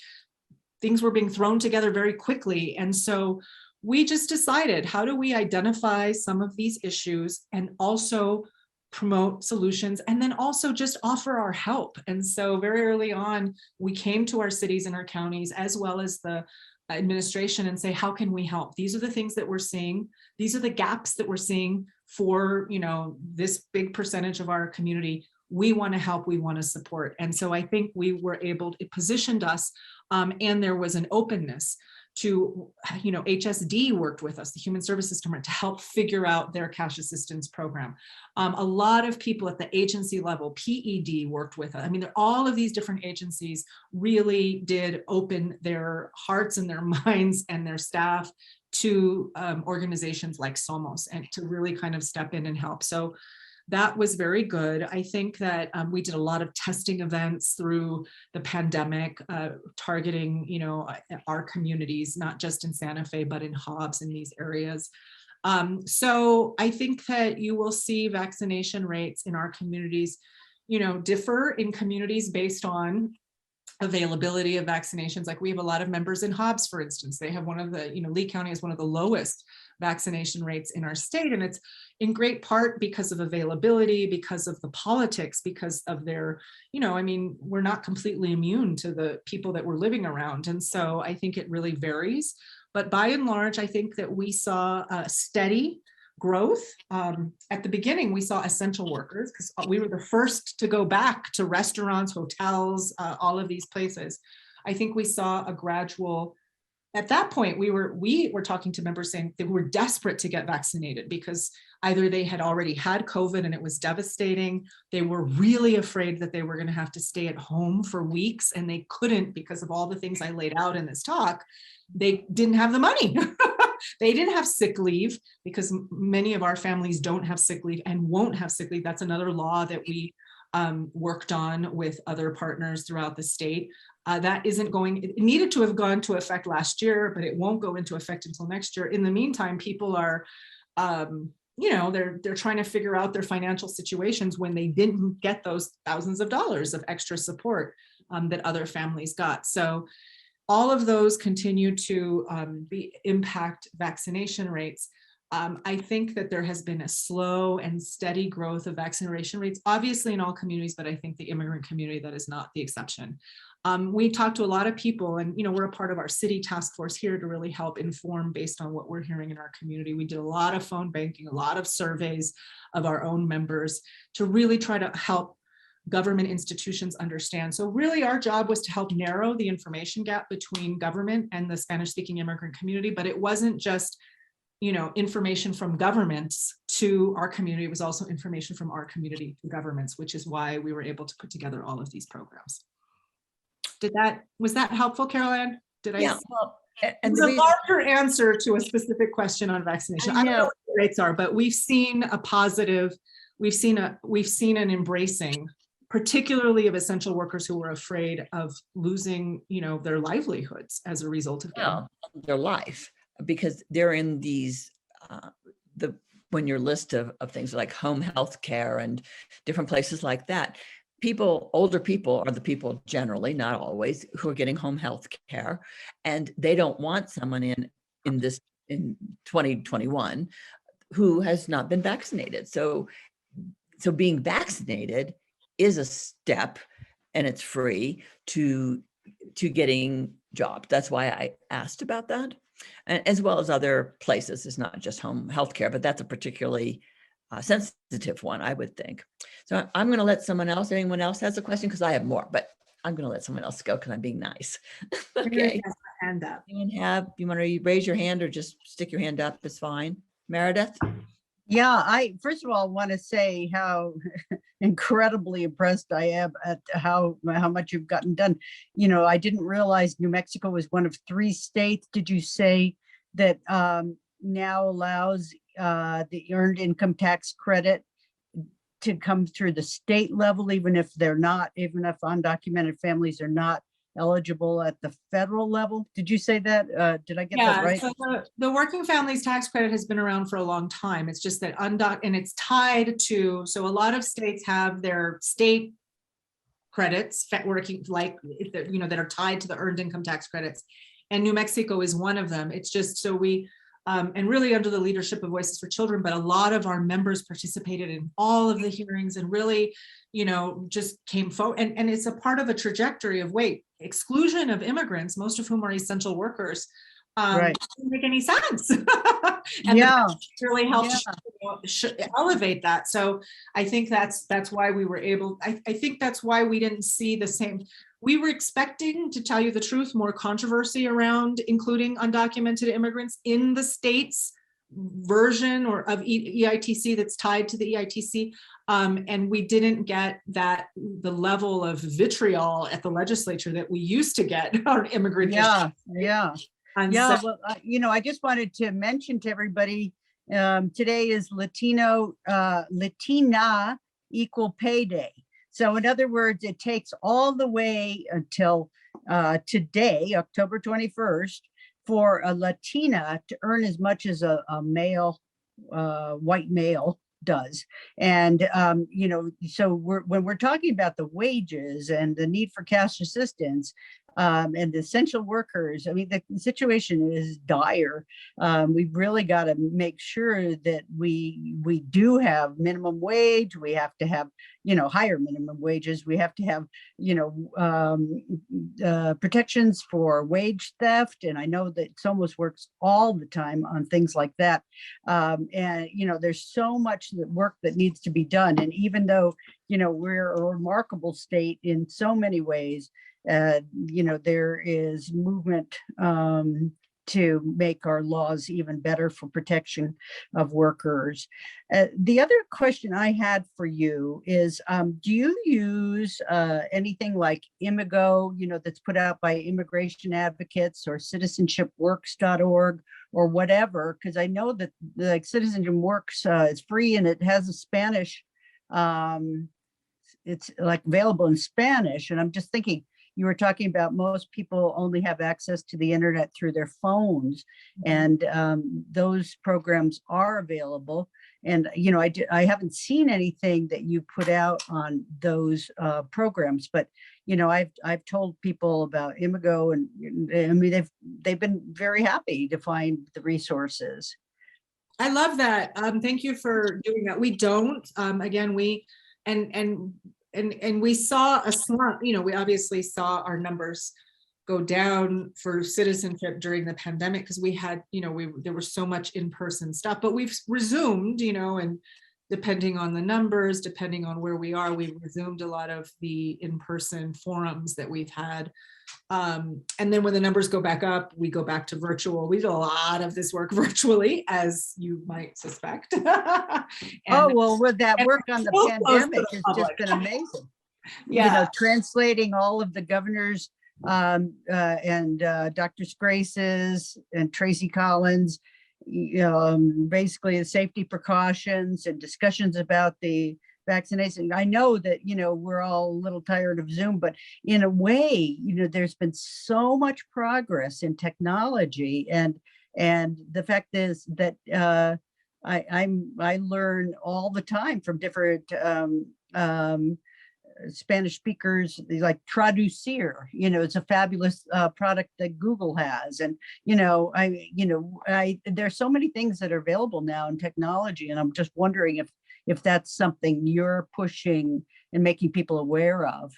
things were being thrown together very quickly. And so we just decided, how do we identify some of these issues and also promote solutions, and then also just offer our help? And so very early on, we came to our cities and our counties, as well as the administration, and say, how can we help? These are the things that we're seeing. These are the gaps that we're seeing for, you know, this big percentage of our community. We want to help, we want to support. And so I think we were it positioned us, and there was an openness to, you know, HSD worked with us, the Human Services Department, to help figure out their cash assistance program. A lot of people at the agency level, PED worked with us. I mean, all of these different agencies really did open their hearts and their minds and their staff to organizations like Somos and to really kind of step in and help. So that was very good. I think that we did a lot of testing events through the pandemic, targeting, you know, our communities, not just in Santa Fe, but in Hobbs in these areas. So I think that you will see vaccination rates in our communities, you know, differ in communities based on availability of vaccinations. Like we have a lot of members in Hobbs, for instance. They have one of the, you know, Lee County has one of the lowest vaccination rates in our state. And it's in great part because of availability, because of the politics, because of their, you know, I mean, we're not completely immune to the people that we're living around. And so I think it really varies. But by and large, I think that we saw a steady growth. At the beginning, we saw essential workers because we were the first to go back to restaurants, hotels, all of these places. I think we saw a gradual, at that point, we were talking to members saying they were desperate to get vaccinated because either they had already had COVID and it was devastating. They were really afraid that they were going to have to stay at home for weeks and they couldn't because of all the things I laid out in this talk. They didn't have the money. They didn't have sick leave because many of our families don't have sick leave and won't have sick leave. That's another law that we worked on with other partners throughout the state. That isn't going, it needed to have gone to effect last year, but it won't go into effect until next year. In the meantime, people are, you know, they're trying to figure out their financial situations when they didn't get those thousands of dollars of extra support that other families got. So all of those continue to impact vaccination rates. I think that there has been a slow and steady growth of vaccination rates, obviously in all communities, but I think the immigrant community, that is not the exception. We talked to a lot of people and, you know, we're a part of our city task force here to really help inform based on what we're hearing in our community. We did a lot of phone banking, a lot of surveys of our own members to really try to help government institutions understand. So really our job was to help narrow the information gap between government and the Spanish-speaking immigrant community, but it wasn't just, you know, information from governments to our community, it was also information from our community to governments, which is why we were able to put together all of these programs. Was that helpful, Carol-Ann? Yeah, well, and the larger answer to a specific question on vaccination. I don't know what the rates are, but we've seen a positive, we've seen an embracing, particularly of essential workers who were afraid of losing, you know, their livelihoods as a result of their life, because they're in these when your list of things like home health care and different places like that, older people are the people generally, not always, who are getting home health care, and they don't want someone in 2021 who has not been vaccinated. So being vaccinated is a step, and it's free to getting jobs. That's why I asked about that, and as well as other places. It's not just home health care, but that's a particularly sensitive one, I would think. So I'm going to let anyone else has a question, because I have more, but I'm going to let someone else go because I'm being nice. Okay. Hand up. You want to raise your hand or just stick your hand up is fine. Meredith? Yeah, I first of all want to say how incredibly impressed I am at how much you've gotten done. You know, I didn't realize New Mexico was one of 3 states. Did you say that now allows the earned income tax credit to come through the state level, even if undocumented families are not eligible at the federal level? Did you say that? Did I get that right? So the Working Families Tax Credit has been around for a long time. It's just that and it's tied to, so a lot of states have their state credits working, like, you know, that are tied to the earned income tax credits. And New Mexico is one of them. It's just so we, and really under the leadership of Voices for Children, but a lot of our members participated in all of the hearings and really, you know, just came forward. And it's a part of a trajectory of, exclusion of immigrants, most of whom are essential workers, right, doesn't make any sense. And really helps elevate that. So I think that's why we were able, I think that's why we didn't see the same. We were expecting, to tell you the truth, more controversy around including undocumented immigrants in the state's version of EITC that's tied to the EITC. And we didn't get the level of vitriol at the legislature that we used to get on immigrant issues. on Yeah, Sat- well, I just wanted to mention to everybody, today is Latina Equal Pay Day. So in other words, it takes all the way until today, October 21st, for a Latina to earn as much as a male, white male does. And, so when we're talking about the wages and the need for cash assistance, and the essential workers, I mean, the situation is dire. We've really got to make sure that we do have minimum wage. We have to have, higher minimum wages. We have to have, protections for wage theft. And I know that Somos works all the time on things like that. And, there's so much work that needs to be done. And even though, we're a remarkable state in so many ways, there is movement to make our laws even better for protection of workers. The other question I had for you is, do you use anything like Immigo, that's put out by immigration advocates, or citizenshipworks.org or whatever? Because I know that like Citizenship Works is free and it has a Spanish, it's like available in Spanish. And I'm just thinking, you were talking about most people only have access to the internet through their phones, and those programs are available. And I haven't seen anything that you put out on those programs, but I've told people about Immigo, and I mean they've been very happy to find the resources. I love that. Thank you for doing that. We don't, again, and we saw a slump, we obviously saw our numbers go down for citizenship during the pandemic because we had, there was so much in-person stuff, but we've resumed, and depending on the numbers, depending on where we are, we've resumed a lot of the in-person forums that we've had. And then when the numbers go back up, we go back to virtual. We do a lot of this work virtually, as you might suspect. With that work on the pandemic has just been amazing. Yeah. Translating all of the governors and Dr. Grace's and Tracy Collins, basically the safety precautions and discussions about the vaccination. I know that, we're all a little tired of Zoom, but in a way, there's been so much progress in technology. And the fact is that I learn all the time from different Spanish speakers, like Traducir, it's a fabulous product that Google has. And, there's so many things that are available now in technology. And I'm just wondering if that's something you're pushing and making people aware of.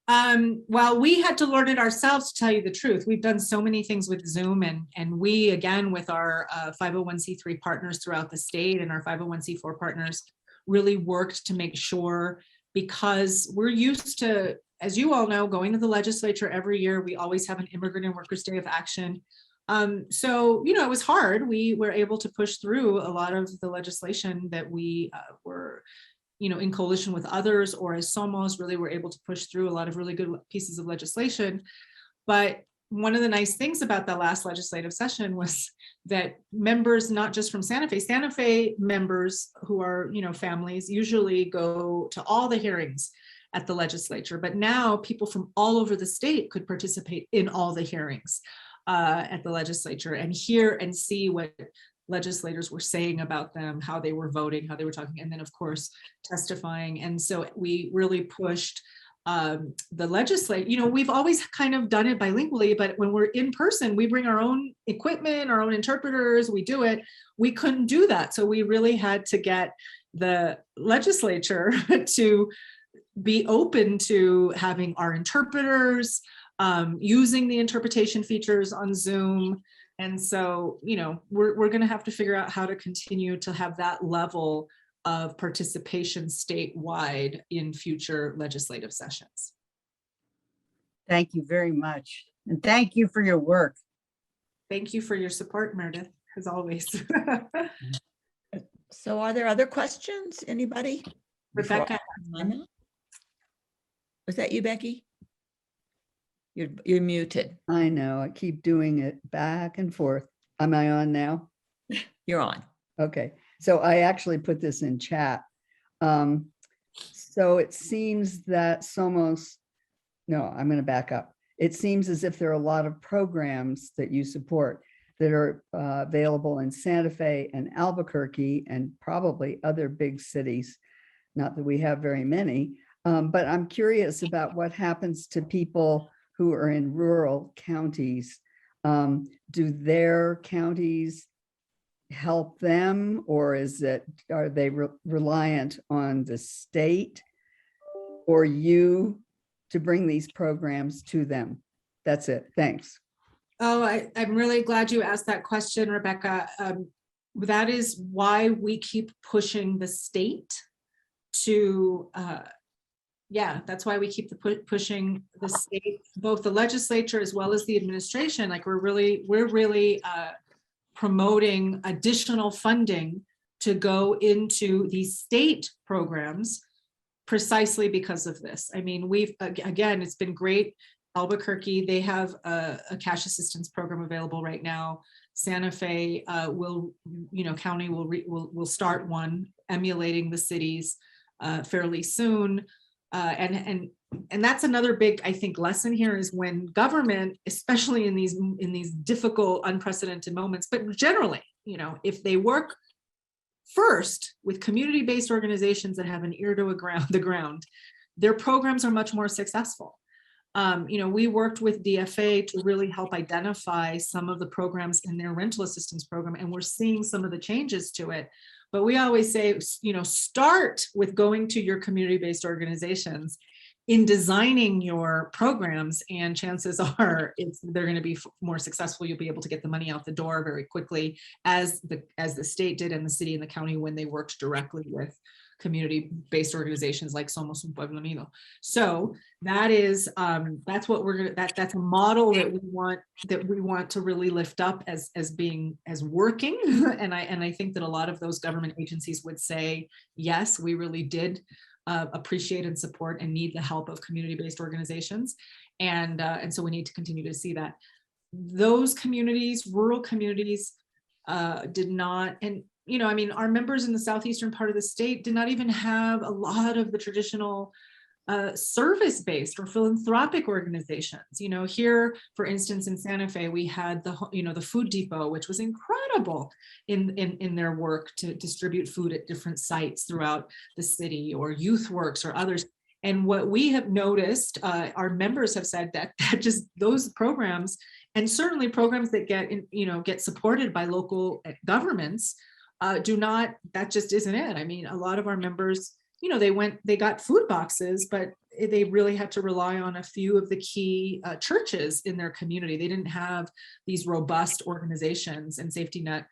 Well, we had to learn it ourselves, to tell you the truth. We've done so many things with Zoom, and we, again, with our 501c3 partners throughout the state and our 501c4 partners, really worked to make sure, because we're used to, as you all know, going to the legislature every year. We always have an Immigrant and Workers' Day of Action. So, it was hard. We were able to push through a lot of the legislation that we were, in coalition with others, or as Somos, really were able to push through a lot of really good pieces of legislation. But one of the nice things about the last legislative session was that members, not just from Santa Fe members who are, families, usually go to all the hearings at the legislature. But now people from all over the state could participate in all the hearings at the legislature and hear and see what legislators were saying about them, how they were voting, how they were talking, and then of course testifying. And so we really pushed the legislature. We've always kind of done it bilingually, but when we're in person, we bring our own equipment, our own interpreters, we do it. We couldn't do that. So we really had to get the legislature to be open to having our interpreters, using the interpretation features on Zoom. And so, we're going to have to figure out how to continue to have that level of participation statewide in future legislative sessions. Thank you very much. And thank you for your work. Thank you for your support, Meredith, as always. So are there other questions? Anybody? Rebecca. Was that you, Becky? You're muted. I know, I keep doing it back and forth. Am I on now? You're on. Okay, so I actually put this in chat. So it seems that Somos, no, I'm going to back up. It seems as if there are a lot of programs that you support that are available in Santa Fe and Albuquerque and probably other big cities. Not that we have very many, but I'm curious about what happens to people who are in rural counties. Do their counties help them, or are they reliant on the state or you to bring these programs to them? That's it. Thanks. Oh, I'm really glad you asked that question, Rebecca. That is why we keep pushing the state to, that's why we keep pushing the state, both the legislature as well as the administration. Like we're really promoting additional funding to go into these state programs precisely because of this. I mean, again, it's been great. Albuquerque, they have a cash assistance program available right now. Santa Fe county will start one emulating the cities fairly soon. And that's another big, I think, lesson here is when government, especially in these difficult, unprecedented moments, but generally, if they work first with community-based organizations that have an ear to the ground, their programs are much more successful. We worked with DFA to really help identify some of the programs in their rental assistance program, and we're seeing some of the changes to it. But we always say, start with going to your community-based organizations in designing your programs, and chances are they're going to be more successful. You'll be able to get the money out the door very quickly, as the state did and the city and the county when they worked directly with community-based organizations like Somos Un Pueblo Unido. So that's what that's a model that we want to really lift up as working. And I think that a lot of those government agencies would say, yes, we really did appreciate and support and need the help of community-based organizations. And so we need to continue to see that. Those communities, rural communities, did not, and our members in the southeastern part of the state did not even have a lot of the traditional service-based or philanthropic organizations. Here, for instance, in Santa Fe, we had the Food Depot, which was incredible in their work to distribute food at different sites throughout the city, or Youth Works or others. And what we have noticed, our members have said that just those programs, and certainly programs that get supported by local governments, that just isn't it. I mean, a lot of our members, they got food boxes, but they really had to rely on a few of the key churches in their community. They didn't have these robust organizations and safety net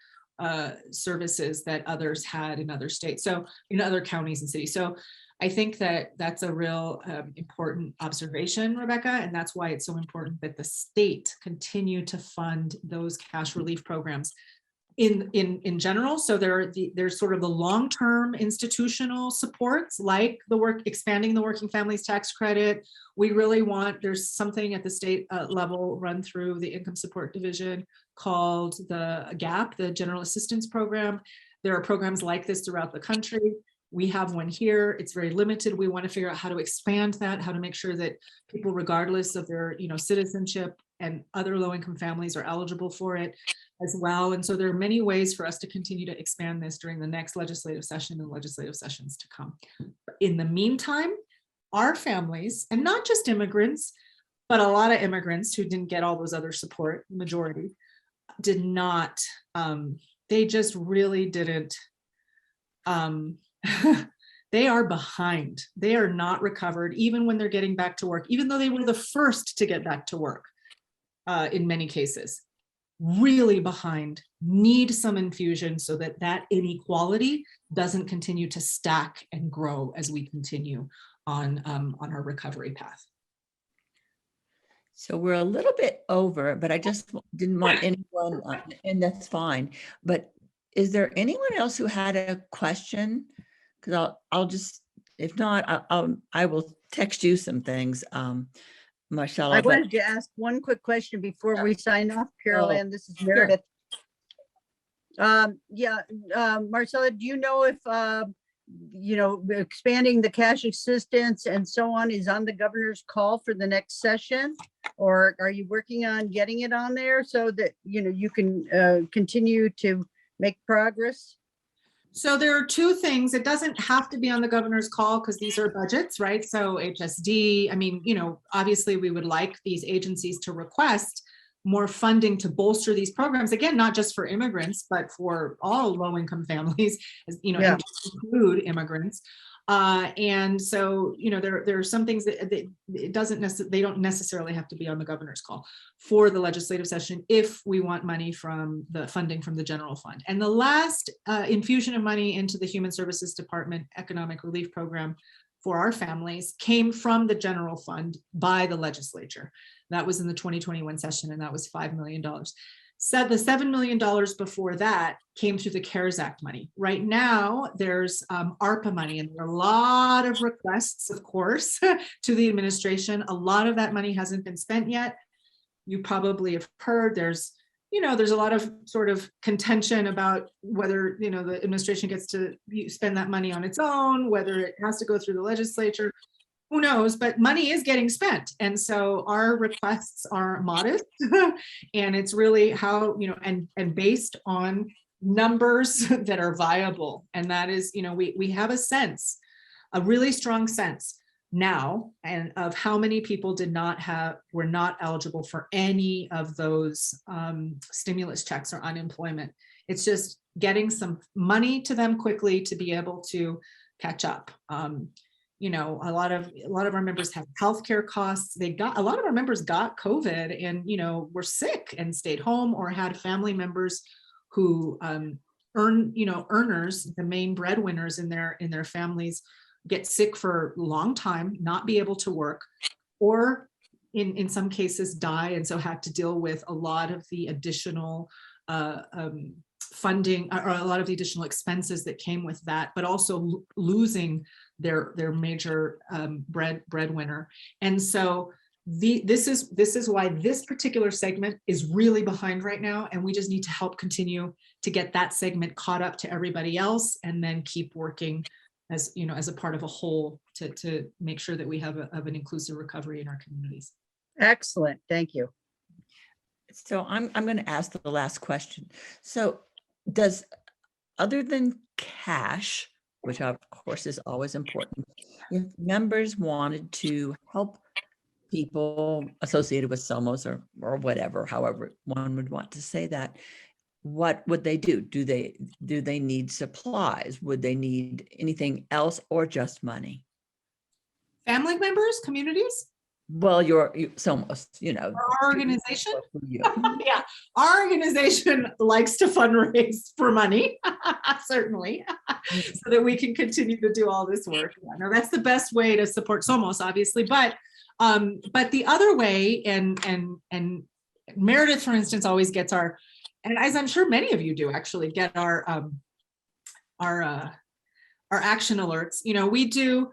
services that others had in other states, so in other counties and cities. So I think that that's a real important observation, Rebecca, and that's why it's so important that the state continue to fund those cash relief programs in general. So there's sort of the long-term institutional supports, like expanding the working families tax credit. We really there's something at the state level run through the income support division called the GAP, the General Assistance Program. There are programs like this throughout the country. We have one here. It's very limited. We want to figure out how to expand that, how to make sure that people, regardless of their citizenship and other low-income families, are eligible for it as well. And so there are many ways for us to continue to expand this during the next legislative session and legislative sessions to come. In the meantime, our families, and not just immigrants, but a lot of immigrants who didn't get all those other support, majority, did not, they just really didn't, they are behind. They are not recovered, even when they're getting back to work, even though they were the first to get back to work in many cases. Really behind, need some infusion so that inequality doesn't continue to stack and grow as we continue on our recovery path. So we're a little bit over, but I just didn't want anyone, and that's fine. But is there anyone else who had a question? Because I'll just, if not, I will text you some things. Marcella. I but- wanted to ask one quick question before we sign off, Carol Oh, Ann. This is Meredith. Marcella, do you know if, expanding the cash assistance and so on is on the governor's call for the next session? Or are you working on getting it on there so that, you can continue to make progress? So there are two things. It doesn't have to be on the governor's call because these are budgets, right? So HSD, I mean, obviously we would like these agencies to request more funding to bolster these programs. Again, not just for immigrants, but for all low-income families, Yeah. and to include immigrants. And so, there are some things that they don't necessarily have to be on the governor's call for the legislative session if we want money from the funding from the general fund. And the last infusion of money into the Human Services Department Economic Relief Program for our families came from the general fund by the legislature. That was in the 2021 session, and that was $5 million. So the $7 million before that came through the CARES Act money. Right now, there's ARPA money, and there are a lot of requests, of course, to the administration. A lot of that money hasn't been spent yet. You probably have heard there's a lot of sort of contention about whether, the administration gets to spend that money on its own, whether it has to go through the legislature. Who knows, but money is getting spent. And so our requests are modest and it's really how, and based on numbers that are viable. And that is, we have a really strong sense now and of how many people were not eligible for any of those stimulus checks or unemployment. It's just getting some money to them quickly to be able to catch up. A lot of our members have healthcare costs. A lot of our members got COVID and, were sick and stayed home or had family members who earners, the main breadwinners in their families, get sick for a long time, not be able to work, or in some cases die, and so had to deal with a lot of the additional funding or a lot of the additional expenses that came with that, but also losing their major breadwinner. And so this is why this particular segment is really behind right now, and we just need to help continue to get that segment caught up to everybody else, and then keep working as a part of a whole to make sure that we have an inclusive recovery in our communities. Excellent, thank you. So I'm going to ask the last question. So other than cash, which of course is always important, if members wanted to help people associated with Somos or whatever, however one would want to say that, what would they do? Do they need supplies? Would they need anything else or just money? Family members, communities? Well, you're Somos, Our organization? Yeah. Yeah, our organization likes to fundraise for money, certainly, so that we can continue to do all this work. Yeah, no, that's the best way to support Somos, obviously. But the other way, and Meredith, for instance, always gets and as I'm sure many of you do, actually get our action alerts. We do.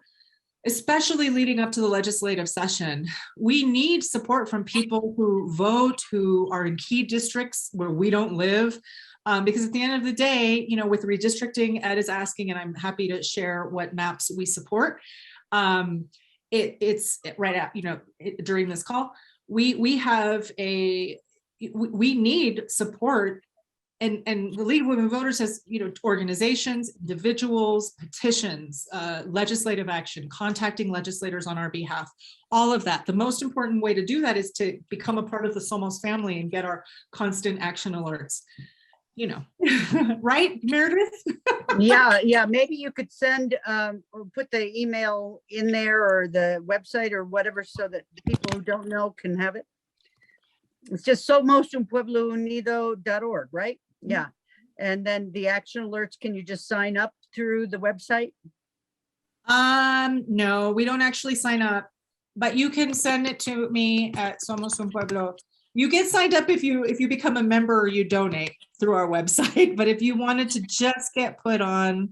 Especially leading up to the legislative session, we need support from people who vote, who are in key districts where we don't live. Because at the end of the day, with redistricting, Ed is asking, and I'm happy to share what maps we support. It's right at, during this call, we need support. And the League of Women Voters has, organizations, individuals, petitions, legislative action, contacting legislators on our behalf, all of that. The most important way to do that is to become a part of the Somos family and get our constant action alerts. Right, Meredith? Yeah, maybe you could send or put the email in there or the website or whatever so that the people who don't know can have it. It's just somosunpueblounido.org, right? Yeah. And then the action alerts, can you just sign up through the website? No, we don't actually sign up, but you can send it to me at Somos Un Pueblo. You get signed up if you become a member or you donate through our website. But if you wanted to just get put on,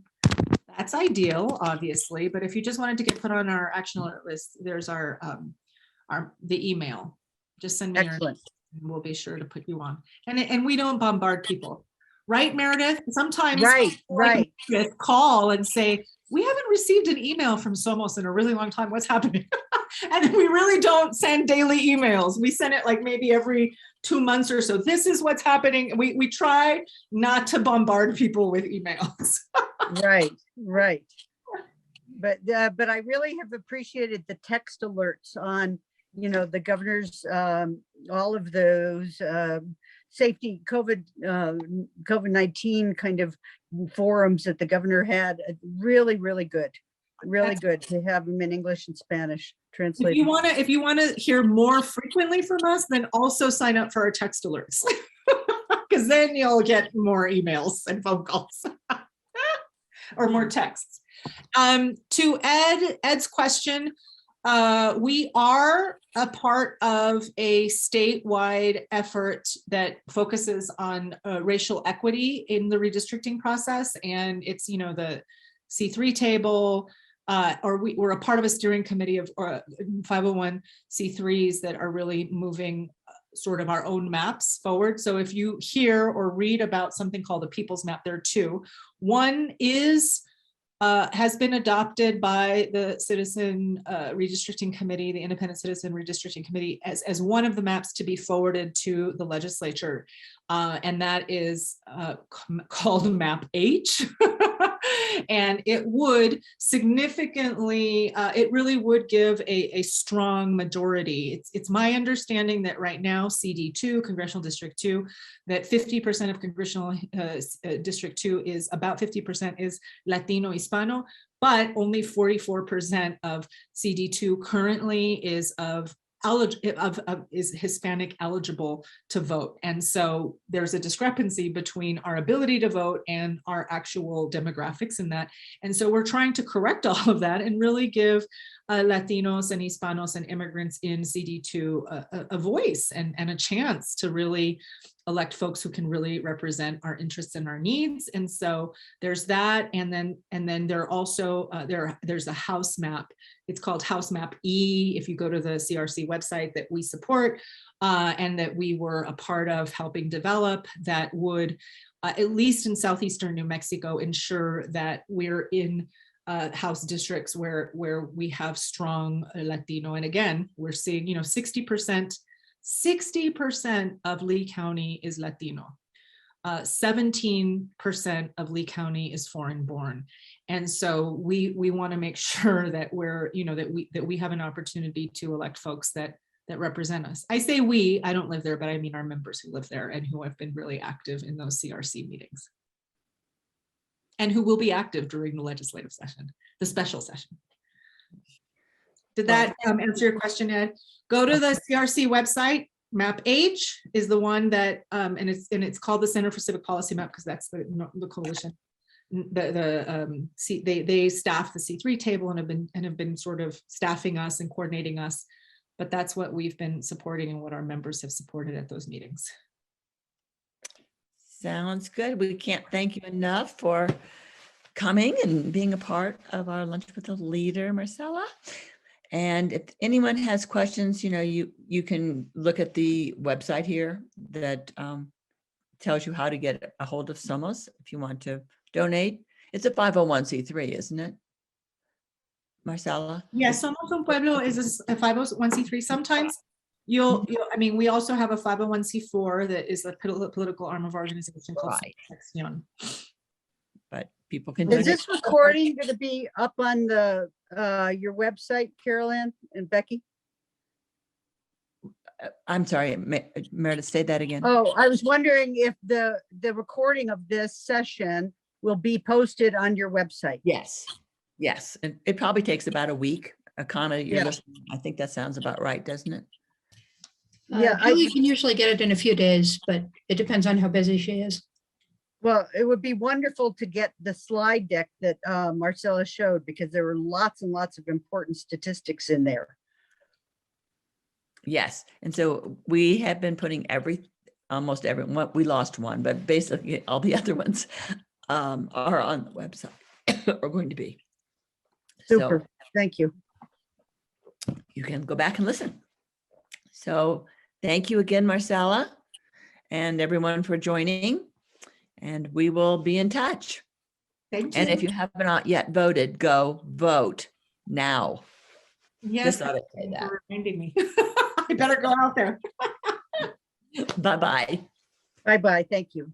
that's ideal, obviously. But if you just wanted to get put on our action alert list, there's our the email. Just send me your, Excellent. and we'll be sure to put you on. And we don't bombard people, right, Meredith? Sometimes Right, right. Meredith call and say, we haven't received an email from Somos in a really long time. What's happening? And we really don't send daily emails. We send it like maybe every 2 months or so. This is what's happening. We try not to bombard people with emails. Right, right. But I really have appreciated the text alerts on, you know, the governor's, all of those safety COVID-19 kind of forums that the governor had. Really, really good. Really good to have them in English and Spanish translated. If you want to hear more frequently from us, then also sign up for our text alerts, because then you'll get more emails and phone calls or more texts. To Ed's question, we are a part of a statewide effort that focuses on racial equity in the redistricting process, and it's, you know, the C3 table. We're a part of a steering committee of 501c3s that are really moving sort of our own maps forward. So if you hear or read about something called the People's Map, there are two. One is has been adopted by the Citizen Redistricting Committee, the Independent Citizen Redistricting Committee, as one of the maps to be forwarded to the legislature. And that is called Map H. And it would significantly, it really would give a strong majority. It's my understanding that right now, CD2, Congressional District 2, that 50% of Congressional District 2 is about 50% is Latino Hispano, but only 44% of CD2 currently is is Hispanic eligible to vote. And so there's a discrepancy between our ability to vote and our actual demographics in that. And so we're trying to correct all of that and really give Latinos and Hispanos and immigrants in CD2 a voice and a chance to really elect folks who can really represent our interests and our needs. And so there's that. And then there are also, there's a House map. It's called House Map E, if you go to the CRC website, that we support and that we were a part of helping develop, that would, at least in southeastern New Mexico, ensure that we're in House districts where we have strong Latino. And again, we're seeing, 60% of Lee County is Latino. 17% of Lee County is foreign born. And so we want to make sure that we're, that we have an opportunity to elect folks that represent us. I say we, I don't live there, but I mean our members who live there and who have been really active in those CRC meetings. And who will be active during the legislative session, the special session. Did that answer your question, Ed? Go to the CRC website. Map H is the one that, and it's called the Center for Civic Policy Map because that's the coalition. They staff the C3 table and have been sort of staffing us and coordinating us. But that's what we've been supporting and what our members have supported at those meetings. Sounds good. We can't thank you enough for coming and being a part of our Lunch with the Leader, Marcela. And if anyone has questions, you can look at the website here that tells you how to get a hold of Somos if you want to donate. It's a 501c3, isn't it, Marcela? Yes, Somos Un Pueblo is a 501c3. Sometimes we also have a 501c4 that is a political arm of our organization called Section. But people can. Is this recording going to be up on the your website, Carol Ann and Becky? I'm sorry, Meredith, say that again. Oh, I was wondering if the recording of this session will be posted on your website. Yes. And it probably takes about a week. Akana, you're listening. I think that sounds about right, doesn't it? Yeah, Julie can usually get it in a few days, but it depends on how busy she is. Well, it would be wonderful to get the slide deck that Marcela showed, because there were lots and lots of important statistics in there. Yes. And so we have been putting almost everyone, we lost one, but basically all the other ones are on the website or going to be. Super. So thank you. you can go back and listen. So thank you again, Marcela, and everyone for joining. And we will be in touch. Thank And if you. you have not yet voted, go vote now. Yes, Just thought I'd say thank you that. for reminding me. I better go out there. Bye-bye. Bye-bye. Thank you.